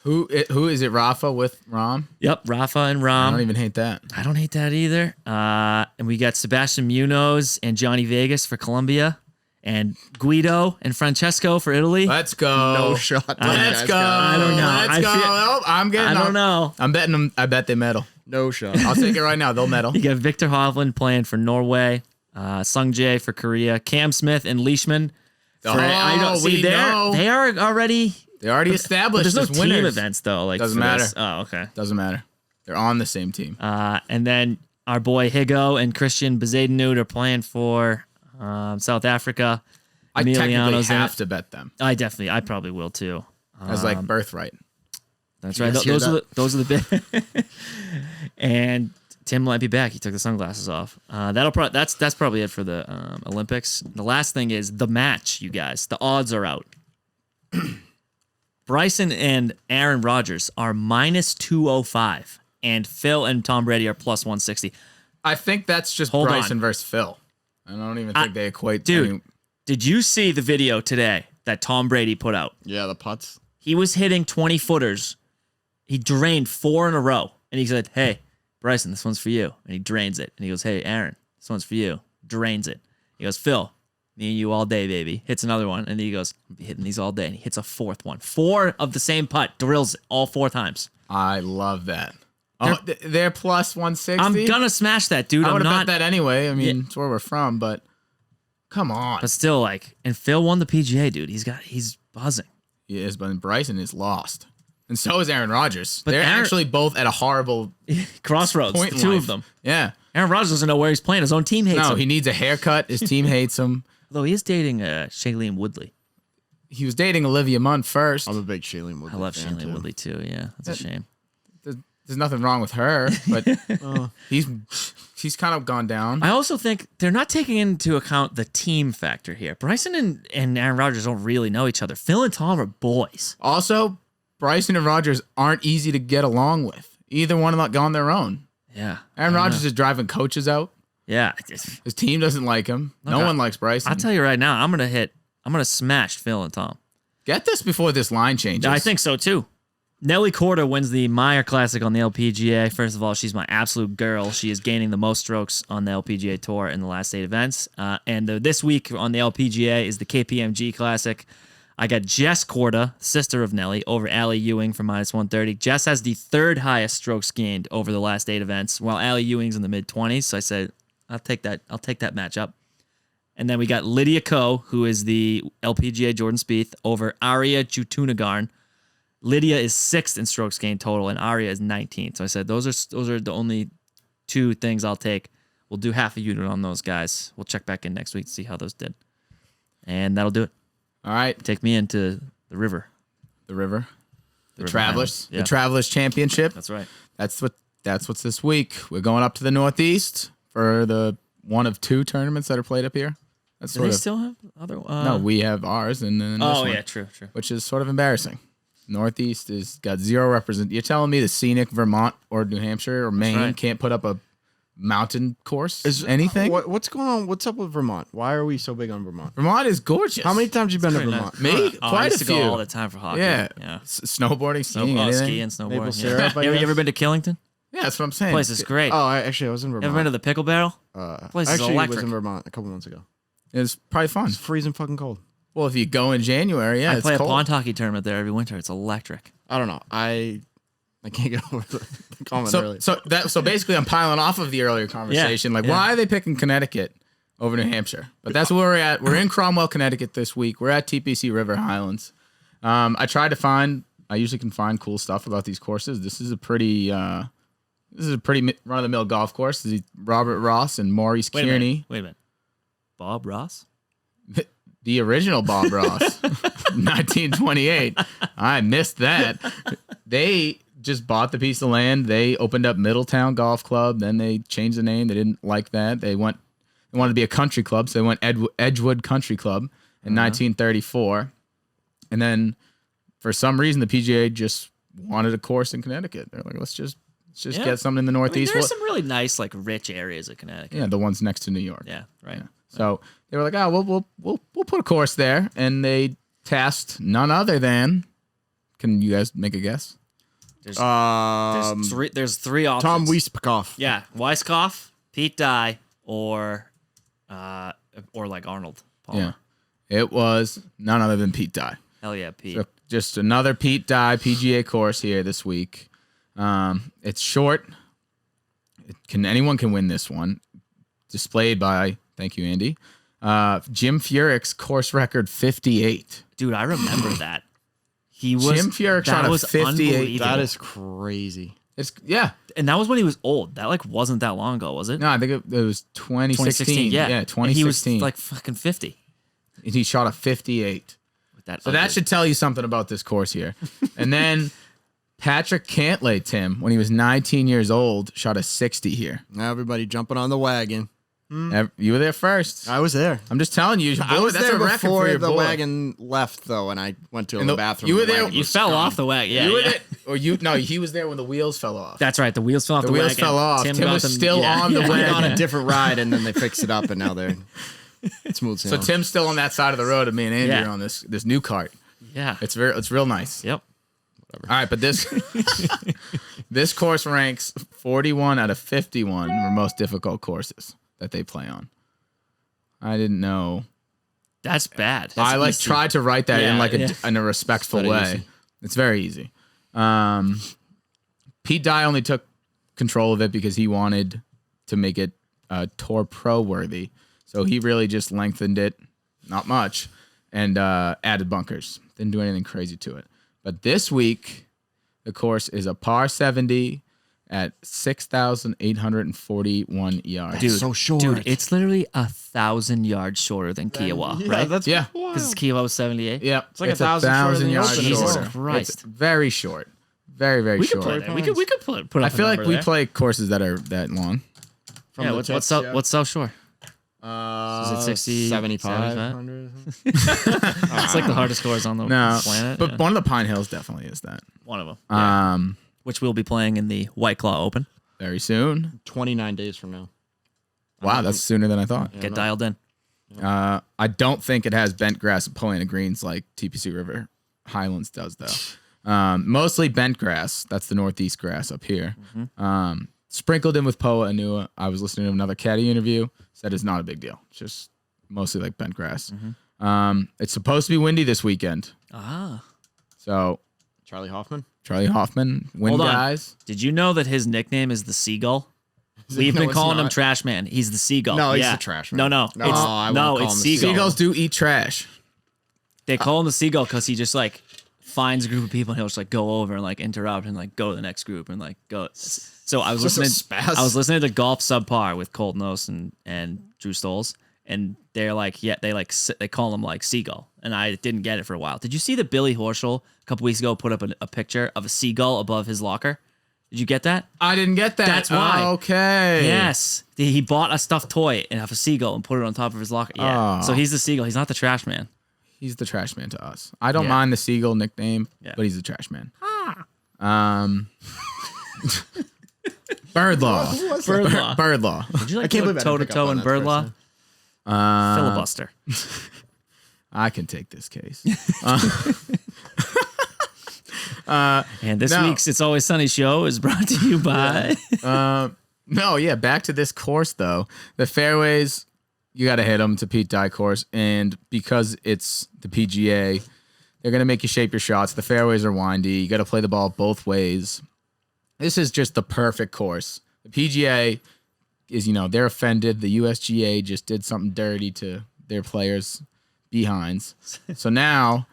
Who is it? Rafa with Rahm? Yep, Rafa and I Rahm. don't even hate that. I don't hate that either. And we got Sebastian Munoz and Johnny Vegas for Colombia, and Guido and Francesco for Italy. Let's go. No shot. Let's go. I don't know. Let's I go. feel- Oh, I'm getting. I don't know. I'm betting them. I bet they medal. No shot. I'll take it right now. They'll medal. You got Victor Hovland playing for Norway, Sung Jae for Korea, Cam Smith and Leishman. Oh, we know. They are already. They already But established there's no as team winners. events though. Like Doesn't for matter. this. Oh, okay. Doesn't matter. They're on the same team. And then our boy Higo and Christian Bezadenud are playing for South Africa. I technically Emiliano's in have it. to bet them I probably will too. as like birthright. That's You right. guys hear Those are the big. And Tim might be back. He took the sunglasses off. That's probably it for the Olympics. The last thing is the match, you guys. The odds are out. Bryson and Aaron Rodgers are minus 205, and Phil and Tom Brady are plus 160. I think that's just Hold Bryson on. versus Phil. I don't even think they equate. Dude, any- did you see the video today that Tom Brady put out? Yeah, the putts. He was hitting 20-footers. He drained 4 in a row. And he said, hey, Bryson, this one's for you. And he drains it. And he goes, hey, Aaron, this one's for you. Drains it. He goes, Phil, me and you all day, baby. Hits another one. And he goes, I'll be hitting these all day. And he hits a 4th one. 4 of the same putt. Drills it all 4 times. I love that. Oh, they're plus 160. I'm going to smash that, dude. I I'm would have not. bet that anyway. I mean, it's where we're from, but come on. But still, like, and Phil won the PGA, dude. He's buzzing. He is, but Bryson is lost. And so is Aaron Rodgers. But They're Aaron- actually both at a horrible Crossroads, point the in two life. of them. Yeah. Aaron Rodgers doesn't know where he's playing. His own team hates No, him. he needs a haircut. His team hates him. Although he is dating Shailene Woodley. He was dating Olivia Munn first. I'm a big Shailene Woodley I love fan, Shailene too. Woodley too. Yeah, that's a shame. There's nothing wrong with her, but she's kind of gone down. I also think they're not taking into account the team factor here. Bryson and Aaron Rodgers don't really know each other. Phil and Tom are boys. Also, Bryson and Rodgers aren't easy to get along with. Either one of them go on their own. Yeah. Aaron Rodgers is driving coaches out. Yeah. His team doesn't like him. No Look, one likes Bryson. I'll tell you right now, I'm gonna smash Phil and Tom. Get this before this line changes. I think so too. Nelly Korda wins the Meyer Classic on the LPGA. First of all, she's my absolute girl. She is gaining the most strokes on the LPGA Tour in the last 8 events. And this week on the LPGA is the KPMG Classic. I got Jess Korda, sister of Nelly, over Allie Ewing for minus 130. Jess has the 3rd highest strokes gained over the last 8 events, while Allie Ewing's in the mid-20s. So I said, I'll take that matchup. And then we got Lydia Ko, who is the LPGA Jordan Spieth, over Arya Jutunagarn. Lydia is 6th in strokes gained total, and Arya is 19th. So I said those are the only 2 things I'll take. We'll do half a unit on those guys. We'll check back in next week to see how those did, and that'll do it. All right. Take me into The river. The river. The River Travelers. Highlands, yeah. The Travelers Championship. That's right. That's what's this week. We're going up to the Northeast for the one of 2 tournaments that are played up here. That's Do they still have other? no, we have ours and then this Oh one, yeah, true. which is sort of embarrassing. Northeast is got 0 represent. You're telling me the scenic Vermont or New Hampshire or Maine right. can't put up a mountain course? Anything? What's going on? What's up with Vermont? Why are we so big on Vermont? Vermont is gorgeous. How many times you been to Vermont? Me? I Quite used a to few. go all the time for hockey. Yeah. Yeah. Snowboarding, skiing, anything. Skiing, snowboarding. Maple yeah. syrup, I You guess? ever been to Killington? Yeah, that's what I'm saying. Place is great. Oh, I was in Vermont. Ever been to the Pickle Barrel? Place is actually, electric. was in Vermont a couple months ago. It's probably fun. It's freezing fucking cold. Well, if you go in January, yeah, I it's play cold. a pond hockey tournament there every winter. It's electric. I don't know. I can't get over the comment earlier. So basically, I'm piling off of the earlier conversation. Yeah, Why are they picking Connecticut over New Hampshire? But that's where we're at. We're in Cromwell, Connecticut this week. We're at TPC River Highlands. I usually can find cool stuff about these courses. This is a pretty run-of-the-mill golf course. This is Robert Ross and Maurice Kearney. Wait a minute. Bob Ross? The original Bob Ross, 1928. I missed that. They just bought the piece of land. They opened up Middletown Golf Club. Then they changed the name. They didn't like that. They wanted to be a country club, so they went Edgewood Country Club in 1934. And then for some reason, the PGA just wanted a course in Connecticut. They're like, let's just Yeah. get something in the I mean, Northeast. there's some really nice, like, rich areas of Connecticut. Yeah, the ones next to New York. Yeah, right. So they were like, oh, we'll put a course there, and they tasked none other than. Can you guys make a guess? There's Um, three options. Tom Weiskopf. Yeah, Weiskopf, Pete Dye, or like Arnold Palmer. Yeah, it was none other than Pete Dye. Hell yeah, Pete. So just another Pete Dye PGA course here this week. It's short. Anyone can win this one. Displayed by, thank you, Andy. Jim Furyk's course record 58. Dude, I remember that. Jim Furyk shot a 58. That is crazy. And that was when he was old. That like wasn't that long ago, was it? No, I think it was 2016. Yeah, 2016. And he was like fucking 50. And he shot a 58. With that So that should tell you something about this course here. And then Patrick Cantlay, Tim, when he was 19 years old, shot a 60 here. Now everybody jumping on the wagon. You were there first. I was there. I'm just telling you. I was that's there a record before for your the boy. wagon left, though, and I went to the bathroom. you were and the there- wagon you was fell gone. off the wagon. Yeah, You were yeah. there, no, he was there when the wheels fell off. That's right. The wheels fell off. The wheels wagon. fell off. Tim got was them- still on the I wagon. went on a different ride, and then they fixed it up, and now they're smooth So sailing. Tim's still on that side of the road, and me and Andy Yeah. are on this new cart. Yeah. It's real nice. Yep. All right, but this this course ranks 41 out of 51 for most difficult courses that they play on. I didn't know. That's bad. I That's easy. tried to write that Yeah, in yeah. in a respectful It's very way. easy. It's very easy. Pete Dye only took control of it because he wanted to make it Tour Pro worthy. So he really just lengthened it, not much, and added bunkers. Didn't do anything crazy to it. But this week, the course is a par 70 at 6,841 yards. Dude, so short. Dude, it's literally 1,000 yards shorter than Kiowa, right? Yeah. Because Kiowa was 78. Yep. It's like 1,000 shorter than the yards Open. Jesus shorter. Christ. It's very short. Very, very We could short. play there. We could put up I a feel like number we there. play courses that are that long. From Yeah, the what's tips, South Shore? Is it 60, 75? 75? It's like the hardest course on the No, planet. but yeah. one of the Pine Hills definitely is that. One of them. Which we'll be playing in the White Claw Open. Very soon. 29 days from now. Wow, that's sooner than I thought. Get dialed in. I don't think it has bent grass and pulling of greens like TPC River Highlands does, though. Mostly bent grass. That's the northeast grass up here. Sprinkled in with Poa Anua. I was listening to another caddy interview. Said it's not a big deal. It's just mostly like bent grass. It's supposed to be windy this weekend. Ah. So Charlie Hoffman? Charlie Hoffman, wind Hold on. guys. Did you know that his nickname is the Seagull? We've No, been it's calling him not. Trash Man. He's the Seagull. No, he's yeah. the Trash Man. No. No, It's, I won't no, call it's him the Seagull. Seagulls do eat trash. They call him the Seagull because he just like finds a group of people and he'll just like go over and like interrupt and like go to the next group and like go. So I was Just a listening. spaz. I was listening to Golf Subpar with Colton Ost and Drew Stoles, and they're like, yeah, they call him like Seagull, and I didn't get it for a while. Did you see that Billy Horschel a couple weeks ago put up a picture of a seagull above his locker? Did you get that? I didn't get that. That's why. Okay. Yes, he bought a stuffed toy and have a seagull and put it on top of his locker. Yeah, Oh. so he's the seagull. He's not the trash man. He's the trash man to us. I don't Yeah. mind the Seagull nickname, Yeah. but he's the trash man. Bird Law. Bird Law. Bird Law. Would you like I can't to believe I toe to didn't pick toe up on in that Bird the Law? first Filibuster. I can take this case. And this No. week's It's Always Sunny show is brought to you by. No, yeah, back to this course, though. The fairways, you got to hit them. It's a Pete Dye course. And because it's the PGA, they're going to make you shape your shots. The fairways are windy. You got to play the ball both ways. This is just the perfect course. The PGA is, they're offended. The USGA just did something dirty to their players' behinds. So now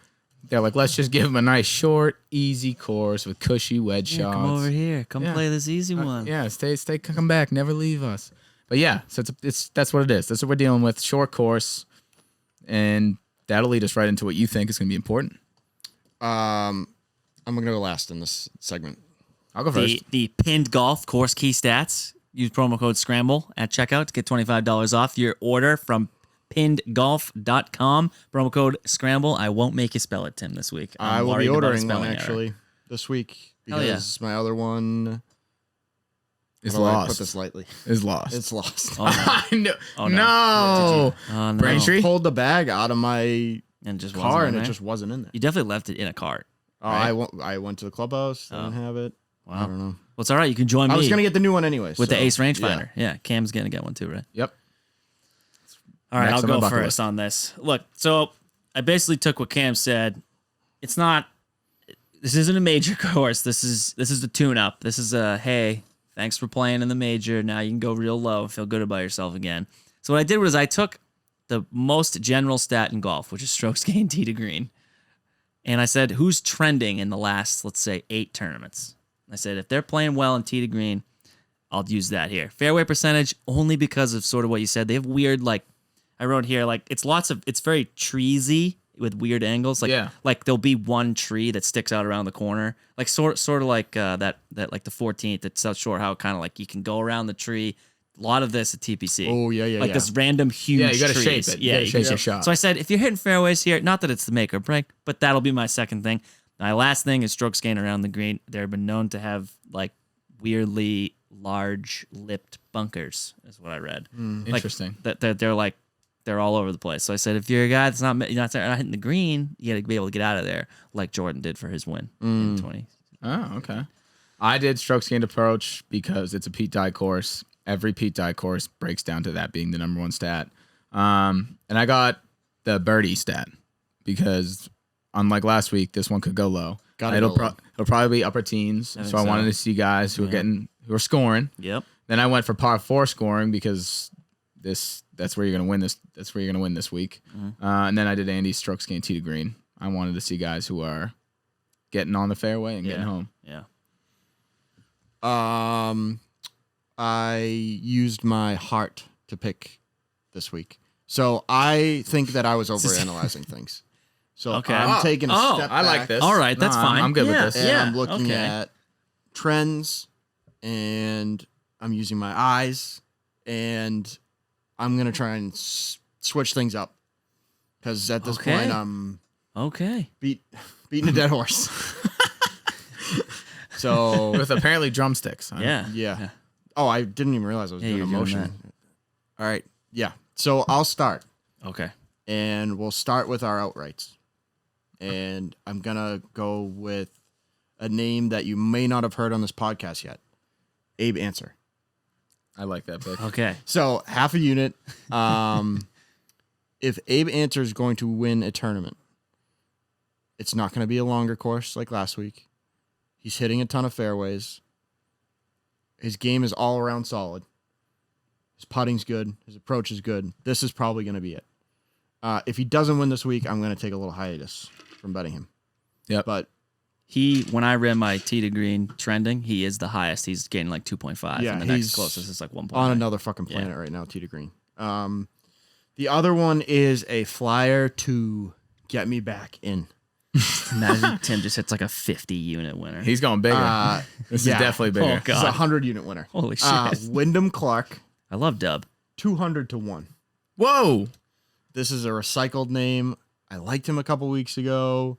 they're like, let's just give them a nice, short, easy course with cushy wedge shots. Come over here. Come Yeah. play this easy one. Yeah, stay, come back, never leave us. But yeah, so that's what it is. That's what we're dealing with. Short course, and that'll lead us right into what you think is going to be important. I'm gonna go last in this segment. I'll go first. The pinned golf course key stats. Use promo code Scramble at checkout to get $25 off your order from pinnedgolf.com. Promo code Scramble. I won't make you spell it, Tim, this week. I I'm will be worried about a ordering one spelling error. actually this week Hell yeah. because my other one It's how do I lost. put this lightly. It's lost. It's lost. Oh, no. I know. Oh, no. no. Oh, no. Braintree? Pulled the bag out of my And just car wasn't and in it there? just wasn't in there. You definitely left it in a cart. Oh, right? I went to the clubhouse. Didn't have it. I Wow. don't know. Well, it's all right. You can join me I was gonna get the new one anyway with so, the Ace yeah. rangefinder. Yeah, Cam's going to get one too, right? Yep. All right, Next I'll on my go bucket first list. on this. Look, so I basically took what Cam said. It's not. This isn't a major course. This is the tune-up. This is a hey, thanks for playing in the major. Now you can go real low and feel good about yourself again. So what I did was I took the most general stat in golf, which is strokes gained tee to green, and I said who's trending in the last, let's say, 8 tournaments. I said if they're playing well in tee to green, I'll use that here. Fairway percentage only because of sort of what you said. They have weird I wrote here it's very treesy with weird angles. Like there'll be one tree that sticks out around the corner. Like sort of like that like the 14th. It's so short how kind of like you can go around the tree. A lot of this at TPC. Oh, yeah, Like yeah. this random huge. Yeah, you got to trees. shape it. Yeah, you got to shape your shot. So I said if you're hitting fairways here, not that it's the make or break, but that'll be my second thing. My last thing is strokes gained around the green. They've been known to have like weirdly large lipped bunkers, is what I read. Interesting. That they're like they're all over the place. So I said, if you're a guy that's not hitting the green, you got to be able to get out of there, like Jordan did for his win in 20. Oh, okay. I did strokes gained approach because it's a Pete Dye course. Every Pete Dye course breaks down to that being the number one stat. And I got the birdie stat because unlike last week, this one could go low. It'll probably be upper teens. So I wanted to see guys who are scoring. Yep. Then I went for par 4 scoring because that's where you're gonna win this. That's where you're gonna win this week. And then I did Andy's strokes gained tee to green. I wanted to see guys who are getting on the fairway and getting home. Yeah. I used my heart to pick this week. So I think that I was overanalyzing things. So Okay. I'm taking a step I like back, this. All right, that's fine. I'm good Yeah. with this. and Yeah, I'm looking okay. at trends, and I'm using my eyes, and I'm gonna try and switch things up because at this Okay. point I'm Okay. beating a dead horse. So With apparently drumsticks. Huh? Yeah. yeah. Oh, I didn't even realize I was Yeah, doing a you're doing motion. All right. Yeah. So I'll start, Okay. and we'll start with our outrights. And I'm going to go with a name that you may not have heard on this podcast yet. Abe Answer. I like that pick. Okay. So half a unit. If Abe Answer is going to win a tournament, it's not going to be a longer course like last week. He's hitting a ton of fairways. His game is all around solid. His putting's good. His approach is good. This is probably going to be it. If he doesn't win this week, I'm going to take a little hiatus from betting him. Yep. But When I ran my tee to green trending, he is the highest. He's getting like 2.5. Yeah, and the next he's closest is like 1.5. on another fucking planet right now, tee to green. The other one is a flyer to get me back in. Imagine Tim just hits like a 50 unit winner. He's going bigger. This is definitely bigger. Oh, It's God. a 100 unit winner. Holy shit. Wyndham Clark, I love Dub. 200 to 1. Whoa. This is a recycled name. I liked him a couple weeks ago.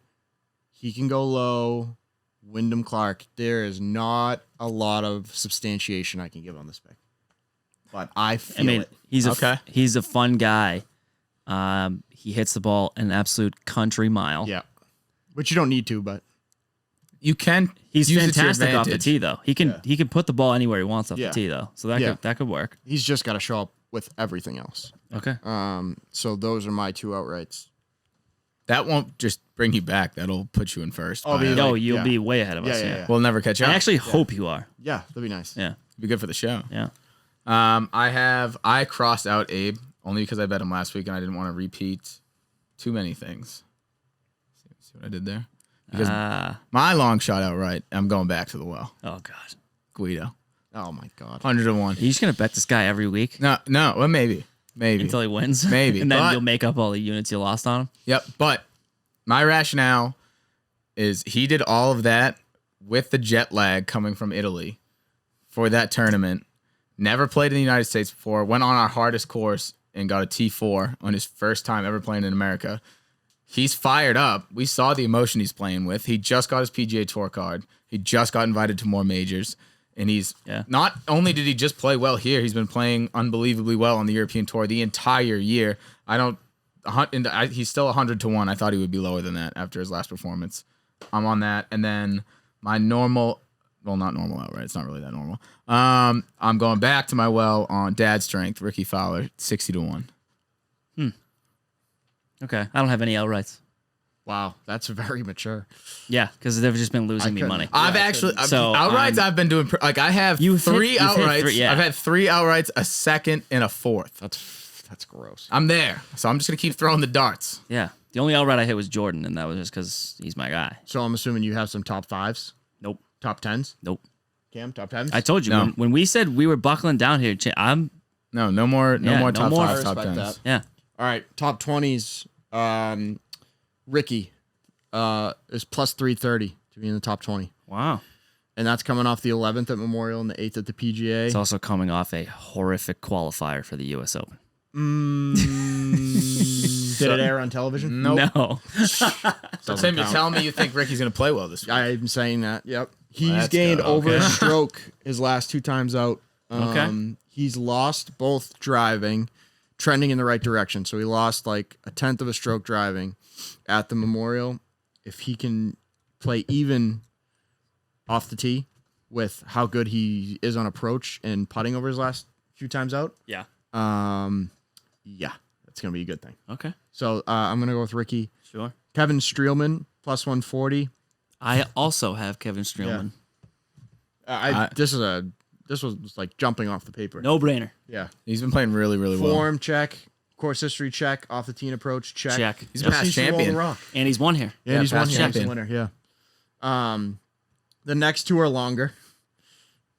He can go low. Wyndham Clark. There is not a lot of substantiation I can give on this pick, but I feel it. he's Okay. he's a fun guy. He hits the ball an absolute country mile. Yeah, which you don't need to, but You can. He's use it to your fantastic off the advantage. tee though. He can put the ball anywhere he wants off Yeah. the tee though. So that could work. he's just got to show up with everything else. Okay. So those are my two outrights. That won't just bring you back. That'll put you in first. Oh, yeah. No, you'll yeah. be way ahead of us. Yeah. We'll never catch up. I actually hope you are. Yeah, that'd be nice. Yeah. Be good for the show. Yeah. I crossed out Abe only because I bet him last week and I didn't want to repeat too many things. See what I did there? Because my long shot outright, I'm going back to the well. Oh God. Guido. Oh my god. 100 to 1. Are you just gonna bet this guy every week No, well, maybe. until he wins? Maybe, and then but- you'll make up all the units you lost on him. Yep. But my rationale is he did all of that with the jet lag coming from Italy for that tournament. Never played in the United States before. Went on our hardest course and got a T4 on his first time ever playing in America. He's fired up. We saw the emotion he's playing with. He just got his PGA Tour card. He just got invited to more majors. And he's not only did he just play well here, he's been playing unbelievably well on the European Tour the entire year. He's still 100 to 1. I thought he would be lower than that after his last performance. I'm on that. And then my normal, well, not normal outright. It's not really that normal. I'm going back to my well on dad strength, Ricky Fowler, 60 to 1. Okay. I don't have any outrights. Wow, that's very mature. Yeah, because they've just been losing me couldn't. money. I've I actually couldn't. So, outrights. I've been doing like I have You've hit- three you've hit outrights. three, yeah. I've had 3 outrights, a second, and a fourth. That's gross. I'm there, so I'm just gonna keep throwing the darts. Yeah. The only outright I hit was Jordan, and that was just because he's my guy. So I'm assuming you have some top fives, Nope. top tens. Nope. Cam, top tens. I told you No. when we said we were buckling down here. No more no top more. fives, I top respect tens. that. Yeah. All right, top 20s. Ricky is plus 330 to be in the top 20, Wow. and that's coming off the 11th at Memorial and the 8th at the PGA. It's also coming off a horrific qualifier for the U.S. Open. Did it air on television? Nope. No. So Tim, you're telling me you think Ricky's gonna play well this week? I'm saying that. Yep. He's Let's gained go. over Okay. a stroke his last 2 times out. Okay. He's lost both driving, trending in the right direction. So he lost like a tenth of a stroke driving at the Memorial. If he can play even off the tee with how good he is on approach and putting over his last few times out, Yeah. yeah, that's going to be a good thing. Okay. So I'm going to go with Ricky. Sure. Kevin Streelman, plus 140. I also have Kevin Streelman. This was like jumping off the paper. No brainer. Yeah. He's been playing really, really well. Form check. Course history check. Off the tee and approach check. Check. He's been past champion. And he's won here. Yeah, he's past one champion. winner. Yeah. The next 2 are longer.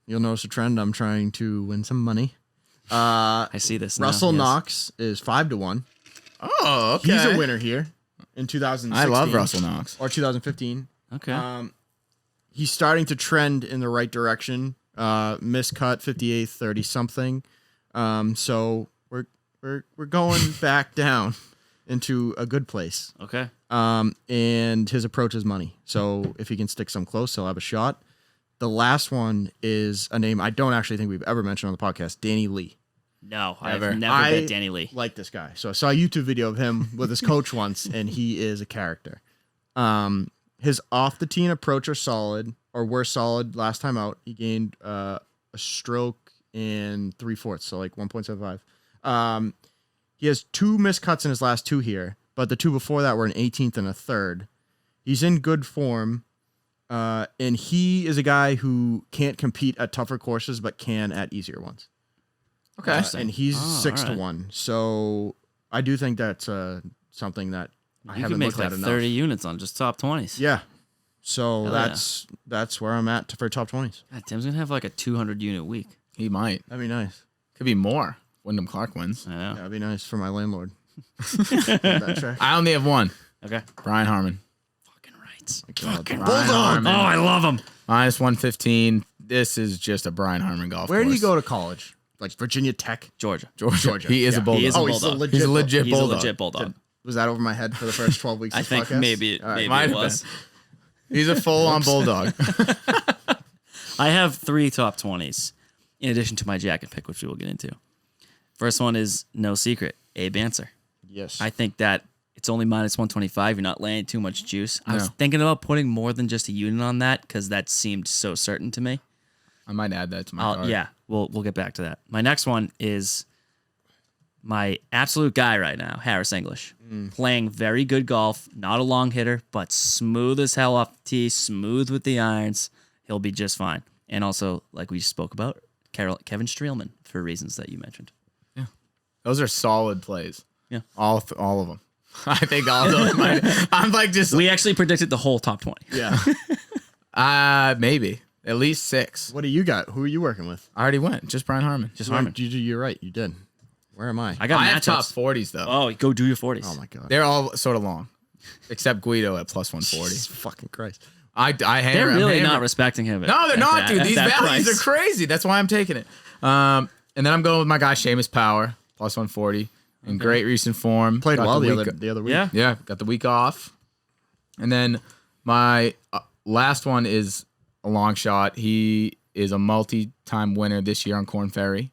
You'll notice a trend. I'm trying to win some money. I see this now, Russell yes. Knox is 5 to 1. Oh, okay. He's a winner here in 2016. I love Russell Knox. Or 2015. Okay. He's starting to trend in the right direction. Miscut 58th, 30 something. So we're going back down into a good place. Okay. And his approach is money. So if he can stick some close, he'll have a shot. The last one is a name I don't actually think we've ever mentioned on the podcast, Danny Lee. No, Never. I've never I bet Danny Lee. like this guy. So I saw a YouTube video of him with his coach once, and he is a character. His off the tee and approach are solid, or were solid last time out. He gained a stroke in 3/4, so like 1.75. He has 2 missed cuts in his last 2 here, but the 2 before that were an 18th and a 3rd. He's in good form, and he is a guy who can't compete at tougher courses, but can at easier ones. Okay. And he's Oh, 6 to alright. 1. So I do think that's something that I You haven't can make looked like at enough. 30 units on just top 20s. Yeah. So Hell that's where I'm at for top 20s. God, Tim's going to have like a 200 unit week. He might. That'd be nice. Could be more Wyndham Clark wins. I know. That'd be nice for my landlord. That track. I only have one. Okay. Brian Harmon. Fucking right. Fucking Brian Harmon. Oh, I love him. Minus 115. This is just a Brian Harmon golf Where course. do you go to college? Like Virginia Tech? Georgia. Georgia. He is a bulldog. He is a Oh, he's a bulldog. legit. He's a legit He's a bulldog. legit bulldog. Was that over my head for the first 12 weeks? I of the think podcast? maybe All right. maybe Might it have was. He's a full-on bulldog. I have 3 top 20s in addition to my jacket pick, which we will get into. First one is no secret, Abe Answer. Yes. I think that it's only minus 125. You're not laying too much juice. I was No. thinking about putting more than just a unit on that because that seemed so certain to me. I might add that to my card. Yeah, we'll get back to that. My next one is my absolute guy right now, Harris English. Playing very good golf, not a long hitter, but smooth as hell off the tee, smooth with the irons. He'll be just fine. And also, like we spoke about, Kevin Streelman for reasons that you mentioned. Those are solid plays. Yeah. All of them. I think all of them. I'm like just We actually predicted the whole top 20. yeah. maybe at least 6. What do you got? Who are you working with? I already went. Just Brian Harmon. Just Harmon. You're right. You did. Where am I? I got I have top matchups. 40s though. Oh, go do your 40s. Oh my god. They're all sort of long, except Guido at plus 140. Jesus fucking Christ. They're really not respecting him. No, they're not, dude. These values price. are crazy. That's why I'm taking it. And then I'm going with my guy Seamus Power plus 140 in great recent form. Played Got well the week- other week. Yeah. Yeah, got the week off. And then my last one is a long shot. He is a multi-time winner this year on Corn Ferry.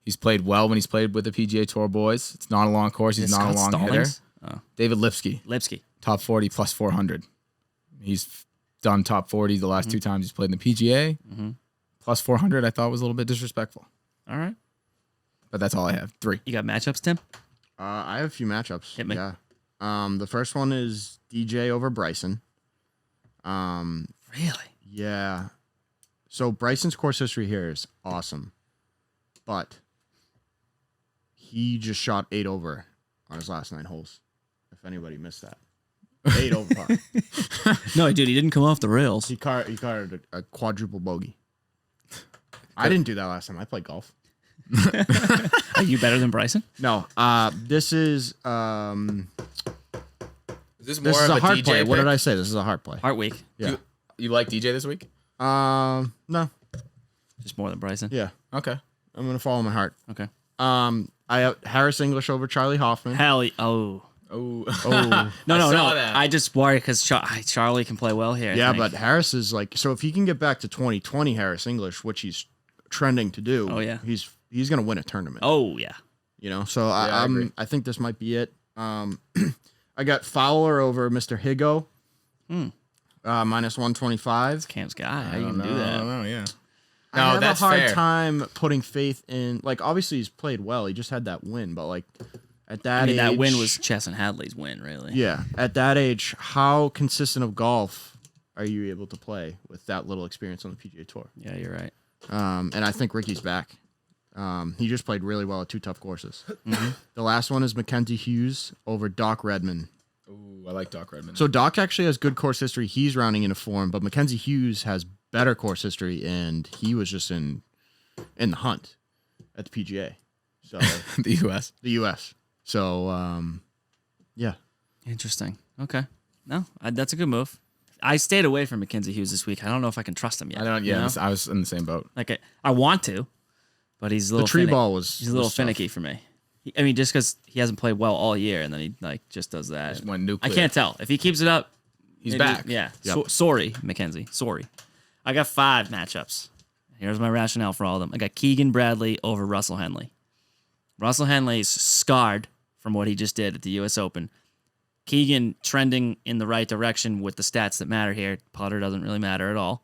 He's played well when he's played with the PGA Tour boys. It's not a long course. He's Is not a Scott long Stallings? hitter. Oh, David Lipsky, Lipsky. top 40 plus 400. He's done top 40 the last 2 times he's played in the PGA. Plus 400 I thought was a little bit disrespectful. All right. But that's all I have. 3. You got matchups, Tim? I have a few matchups. Hit me. Yeah. The first one is DJ over Bryson. Really? Yeah. So Bryson's course history here is awesome, but he just shot 8 over on his last 9 holes. If anybody missed that, 8 over par. No, dude, he didn't come off the rails. He carded a quadruple bogey. I didn't do that last time. I played golf. Are you better than Bryson? No. This is Is this this is a hard play. What did I say? This is a hard play. Heart week. Yeah. You like DJ this week? No. Just more than Bryson. Yeah. Okay. I'm gonna follow my heart. Okay. I have Harris English over Charlie Hoffman. Hallie. Oh. Oh. Oh. No, no, saw no. that. I just worry because Charlie can play well here. I Yeah, think. but Harris is like, so if he can get back to 2020 Harris English, which he's trending to do, Oh, yeah. he's gonna win a tournament. Oh, yeah. You know, so I agree. I think this might be it. I got Fowler over Mr. Higo, minus 125. Cam's guy. How you I can do don't that? know, yeah. I No, have that's a hard fair. time putting faith in, like, obviously he's played well. He just had that win, but like at that I mean, age, that win was Chess and Hadley's win, really. yeah. At that age, how consistent of golf are you able to play with that little experience on the PGA Tour? Yeah, you're right. And I think Ricky's back. He just played really well at 2 tough courses. Mm-hmm. The last one is Mackenzie Hughes over Doc Redman. Ooh, I like Doc Redmond. So Doc actually has good course history. He's rounding into form, but Mackenzie Hughes has better course history, and he was just in the hunt at the PGA. So the U.S. the U.S. So yeah, Interesting. Okay. No, that's a good move. I stayed away from Mackenzie Hughes this week. I don't know if I can trust him yet. I don't. you Yeah, know? I was in the same boat. Like I want to, but he's a the little tree finicky. ball was He's a little was tough. finicky for me. I mean, just because he hasn't played well all year, and then he like just does that. Just went nuclear. I can't tell if he keeps it up. He's maybe- back. Yeah. Yep. Sorry, Mackenzie. Sorry. I got 5 matchups. Here's my rationale for all of them. I got Keegan Bradley over Russell Henley. Russell Henley's scarred from what he just did at the U.S. Open. Keegan trending in the right direction with the stats that matter here. Putter doesn't really matter at all.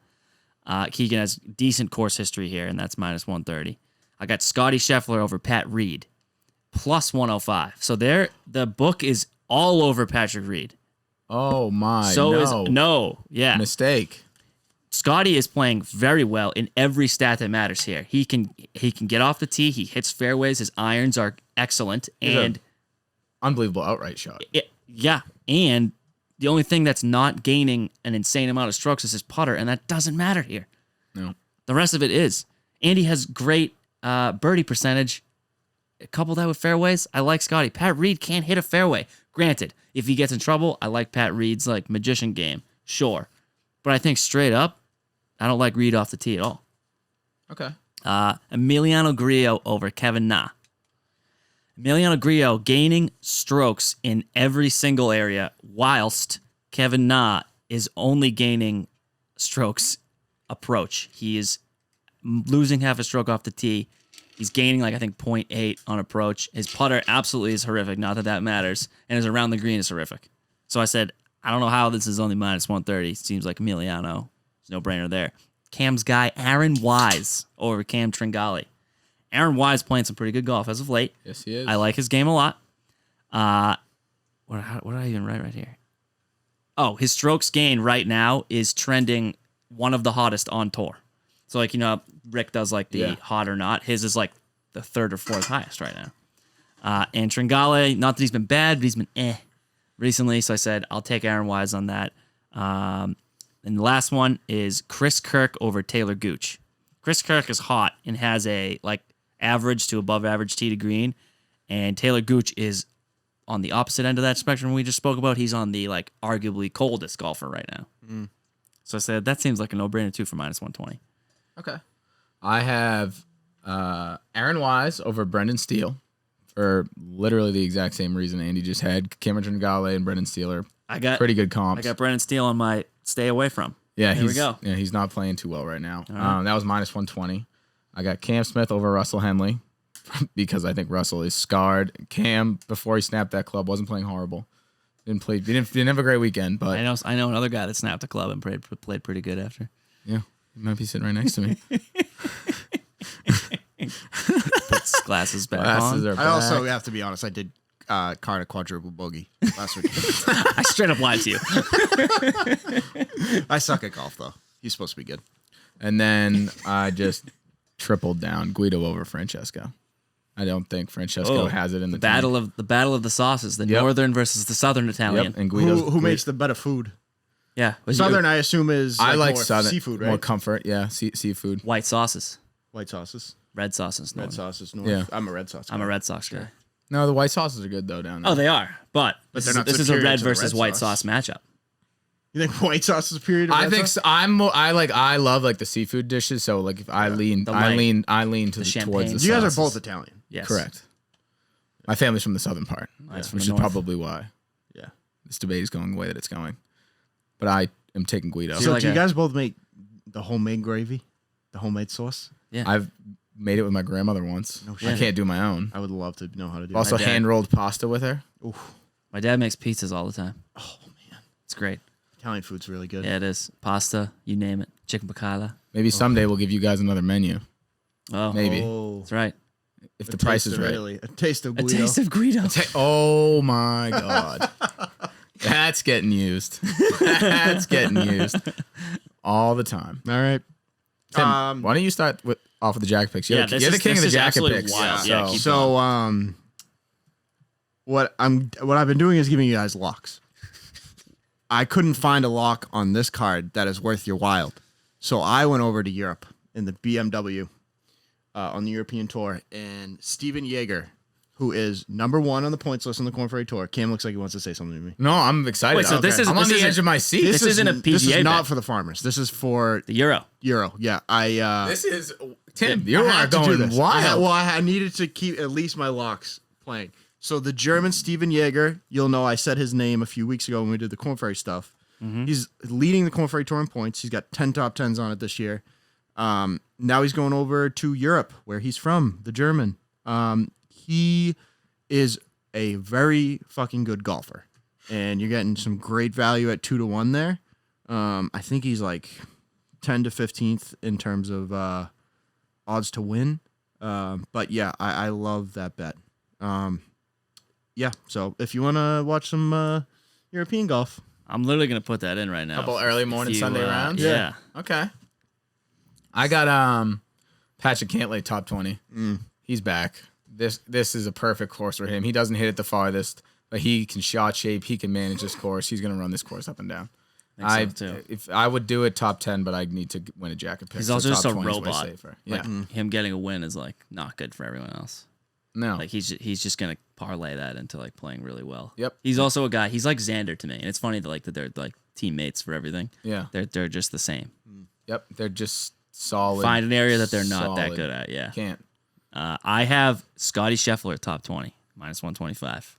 Keegan has decent course history here, and that's minus 130. I got Scotty Scheffler over Pat Reed, plus 105. So there, the book is all over Patrick Reed. Oh my. So no. yeah. Mistake. Scotty is playing very well in every stat that matters here. He can get off the tee. He hits fairways. His irons are excellent, and Unbelievable outright shot. and the only thing that's not gaining an insane amount of strokes is his putter, and that doesn't matter here. No. The rest of it is. And he has great birdie percentage couple that with fairways, I like Scotty. Pat Reed can't hit a fairway. Granted, if he gets in trouble, I like Pat Reed's like magician game. Sure. But I think straight up, I don't like Reed off the tee at all. Okay. Emiliano Grillo over Kevin Na. Emiliano Grillo gaining strokes in every single area, whilst Kevin Na is only gaining strokes approach. He is losing half a stroke off the tee. He's gaining like I think 0.8 on approach. His putter absolutely is horrific. Not that that matters, and his around the green is horrific. So I said, I don't know how this is only minus 130. Seems like Emiliano. There's no brainer there. Cam's guy, Aaron Wise, over Cam Tringale. Aaron Wise playing some pretty good golf as of late. Yes, he is. I like his game a lot. What did I even write right here? Oh, his strokes gain right now is trending one of the hottest on tour. So, like, you know, Rick does like the hot or not. His is like the third or fourth highest right now. And Tringale, not that he's been bad, but he's been recently. So I said, I'll take Aaron Wise on that. And the last one is Chris Kirk over Taylor Gooch. Chris Kirk is hot and has a like average to above average tee to green. And Taylor Gooch is on the opposite end of that spectrum we just spoke about. He's on the like arguably coldest golfer right now. So I said, that seems like a no-brainer too for minus 120. Okay. I have Aaron Wise over Brendan Steele for literally the exact same reason Andy just had. Cameron Tringale and Brendan Steele are pretty good comps. I got Brendan Steele on my stay away from. Yeah, Here we go. Yeah, he's not playing too well right now. right. That was minus 120. I got Cam Smith over Russell Henley because I think Russell is scarred. Cam, before he snapped that club, wasn't playing horrible. Didn't have a great weekend, but I know another guy that snapped a club and played pretty good after. yeah, he might be sitting right next to me. Puts glasses back Glasses on. are back. I also have to be honest. I did card a quadruple bogey last week. I straight up lied to you. I suck at golf though. He's supposed to be good. And then I just tripled down Guido over Francesco. I don't think Francesco has it in the battle tank. of the battle of the sauces, the Yep. northern versus the southern Italian. Yep, and Guido's Who makes the better food? Yeah, was Southern, I assume, is I like more southern seafood, right? more comfort. Yeah, seafood. white sauces, White sauces, red sauces, red northern. sauces. North. Yeah. I'm a red sauce guy. I'm a Red Sox guy. No, the white sauces are good though down there. Oh, they are, but this, they're is, not this is a superior red to the versus red white sauce. sauce matchup. You think white sauce is superior to I red think sauce? so. I love like the seafood dishes. So like if I lean The I light. lean to The towards champagne. the You guys are sauces. both Italian. Yes, Correct. My family's from the southern part, Mine's from which the is north. probably why Yeah. this debate is going the way that it's going. But I am taking Guido. you're So like do you a- guys both make the homemade gravy, the homemade sauce? Yeah. I've made it with my grandmother once. No I shit. can't do my own. I would love to know how to do Also dad- hand rolled pasta with her. that. Oof. My dad makes pizzas all the time. Oh man, It's great. Italian food's really good. Yeah, it is. Pasta, you name it. Chicken piccata. Maybe someday we'll give you guys another menu. Oh, Maybe. Oh, that's right. If a the price taste is of right. Italy. A taste of A Guido. taste of Guido. Oh my God. That's getting used. That's getting used all the time. All right. Tim, why don't you start off with the jacket picks? You're, Yeah, the, this you're the is- king of this the is jacket absolutely picks. wild. Yeah, keep So what I've been doing is giving you guys locks. I couldn't find a lock on this card that is worth your while. So I went over to Europe in the BMW on the European tour, and Steven Yeager, who is number 1 on the points list on the Corn Ferry Tour. Cam looks like he wants to say something to me. No, I'm excited. Wait, so this I'm on the edge of my seat. This isn't a This PGA is not bet. for the farmers. This is for The Euro. Euro. Yeah, This is Tim. I You are had to do going this. wild. I needed to keep at least my locks playing. So the German Steven Yeager, you'll know I said his name a few weeks ago when we did the Corn Ferry stuff. He's leading the Corn Ferry Tour in points. He's got 10 top 10s on it this year. Now he's going over to Europe, where he's from, the German. He is a very fucking good golfer, and you're getting some great value at 2-1 there. I think he's like 10 to 15th in terms of odds to win. But yeah, I love that bet. Yeah, so if you want to watch some European golf, I'm literally gonna put that in right now. Couple early morning If you, Sunday rounds? Yeah. Okay. I got Patrick Cantlay top 20. He's back. This is a perfect course for him. He doesn't hit it the farthest, but he can shot shape. He can manage this course. He's gonna run this course up and down. Think so, too. If I would do it top 10, but I need to win a jacket pick. He's so also just top a 20 is way robot. safer. Yeah. Like him getting a win is like not good for everyone else. No. Like he's just gonna parlay that into like playing really well. Yep. He's also a guy. He's like Xander to me, and it's funny that they're like teammates for everything. Yeah. They're just the same. Yep. They're just solid. Find an area that they're not that solid. good at. Yeah. Can't. I have Scotty Scheffler top 20 minus 125.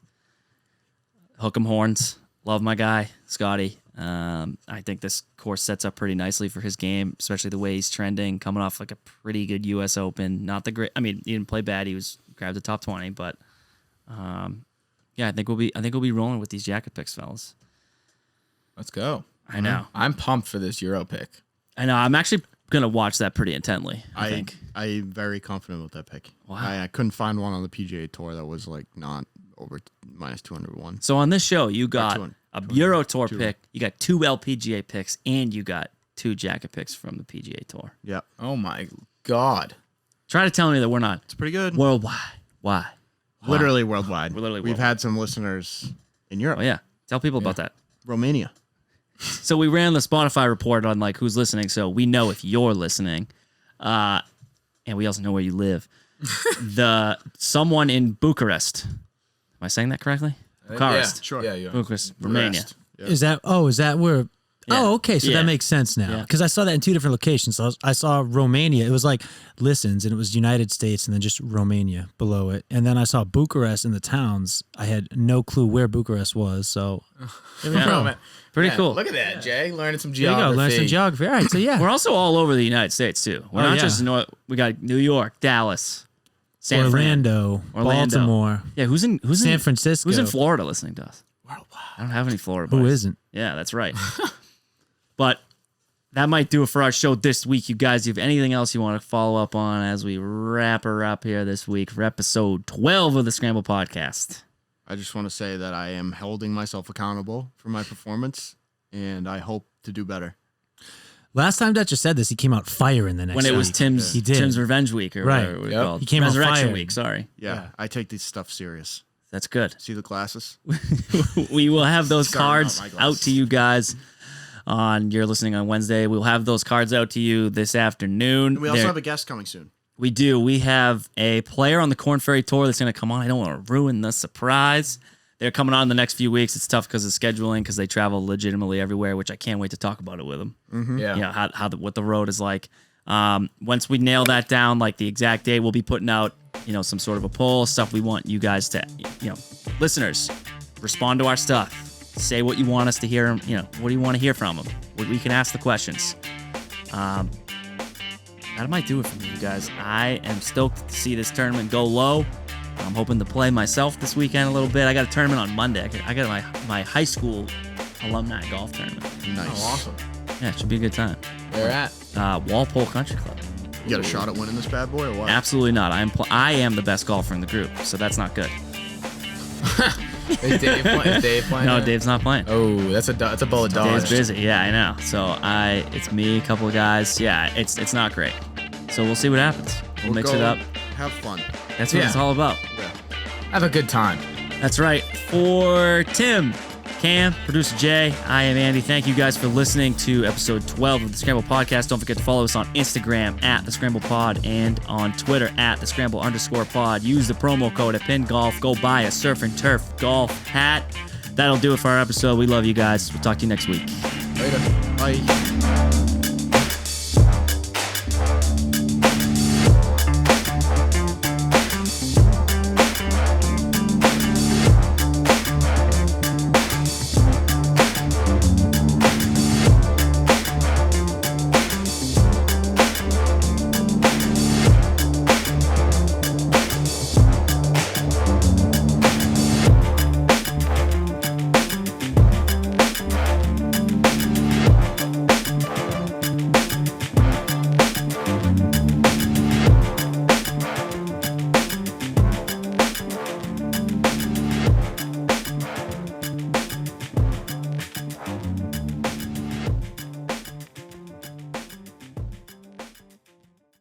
Hook 'em horns. Love my guy Scotty. I think this course sets up pretty nicely for his game, especially the way he's trending, coming off like a pretty good U.S. Open. Not the great. I mean, he didn't play bad. He grabbed the top 20, but yeah, I think we'll be rolling with these jacket picks, fellas. Let's go. I know. I'm pumped for this Euro pick. I know. I'm actually gonna watch that pretty intently. I think. I'm very confident with that pick. Wow. I couldn't find one on the PGA Tour that was like not over minus 201. So on this show, you got 200, a Euro Tour pick, you got 2 LPGA picks, and you got 2 jacket picks from the PGA Tour. Yeah, Oh my God. Try to tell me that we're not it's pretty good. worldwide. Why? Literally worldwide. We're literally We've worldwide. had some listeners in Europe, Oh yeah, tell people about that. Romania. So we ran the Spotify report on like who's listening, so we know if you're listening, and we also know where you live. Someone in Bucharest. Am I saying that correctly? Bucharest. Yeah, sure. Yeah, you are. Bucharest, Romania. Rest. Yeah. Is that where? Yeah. Oh, okay. So Yeah. that makes sense now. Yeah. Because I saw that in 2 different locations. So I saw Romania. It was like listens, and it was United States, and then just Romania below it. And then I saw Bucharest in the towns. I had no clue where Bucharest was. So there we Yeah. go. man. Pretty Yeah, cool. Look at that, Jay. Learning some There you geography. go. Learn some geography. All right. So yeah, We're also all over the United States too. We're Oh, not yeah. just North. We got New York, Dallas, San Fran. Orlando, Orlando. Baltimore, Yeah, who's in San Francisco. Who's in Florida listening to us? I don't have any Florida Who buddies. isn't? Yeah, that's right. But that might do it for our show this week, you guys. If you have anything else you want to follow up on as we wrap her up here this week for episode 12 of the Scramble podcast. I just want to say that I am holding myself accountable for my performance, and I hope to do better. Last time Dutcher said this, he came out firing the next When it was week. Tim's He did. Tim's Revenge Week or Right. whatever we Yep. called. He came out Resurrection firing. Week, sorry. Yeah, I take this stuff serious. That's good. See the glasses? We will have those Starting cards out my out glasses. to you guys you're listening on Wednesday. We'll have those cards out to you this afternoon. We also They're- have a guest coming soon. We do. We have a player on the Corn Ferry Tour that's going to come on. I don't want to ruin the surprise. They're coming on in the next few weeks. It's tough because of scheduling, because they travel legitimately everywhere, which I can't wait to talk about it with them. Yeah. You know, what the road is like. Once we nail that down, like the exact date, we'll be putting out, some sort of a poll, stuff we want you guys to, listeners, respond to our stuff. Say what you want us to hear. What do you want to hear from them? We can ask the questions. That might do it for me, you guys. I am stoked to see this tournament go low. I'm hoping to play myself this weekend a little bit. I got a tournament on Monday. I got my high school alumni golf tournament. Nice. Oh, awesome. Yeah, it should be a good time. Where at? Walpole Country Club. You got a shot at winning this bad boy or what? Absolutely not. I am the best golfer in the group, so that's not good. Is Dave playing? No, there? Dave's not playing. Oh, that's a bullet Dave's dodge. busy. Yeah, I know. So it's me, a couple of guys. Yeah, it's not great. So we'll see what happens. We'll mix go it up. Have fun. That's what Yeah. it's all about. Yeah. Have a good time. That's right. For Tim, Cam, producer Jay, I am Andy. Thank you guys for listening to episode 12 of the Scramble Podcast. Don't forget to follow us on Instagram at the Scramble Pod and on Twitter at the Scramble_pod. Use the promo code at Pin Golf. Go buy a Surf and Turf golf hat. That'll do it for our episode. We love you guys. We'll talk to you next week. Later. Bye.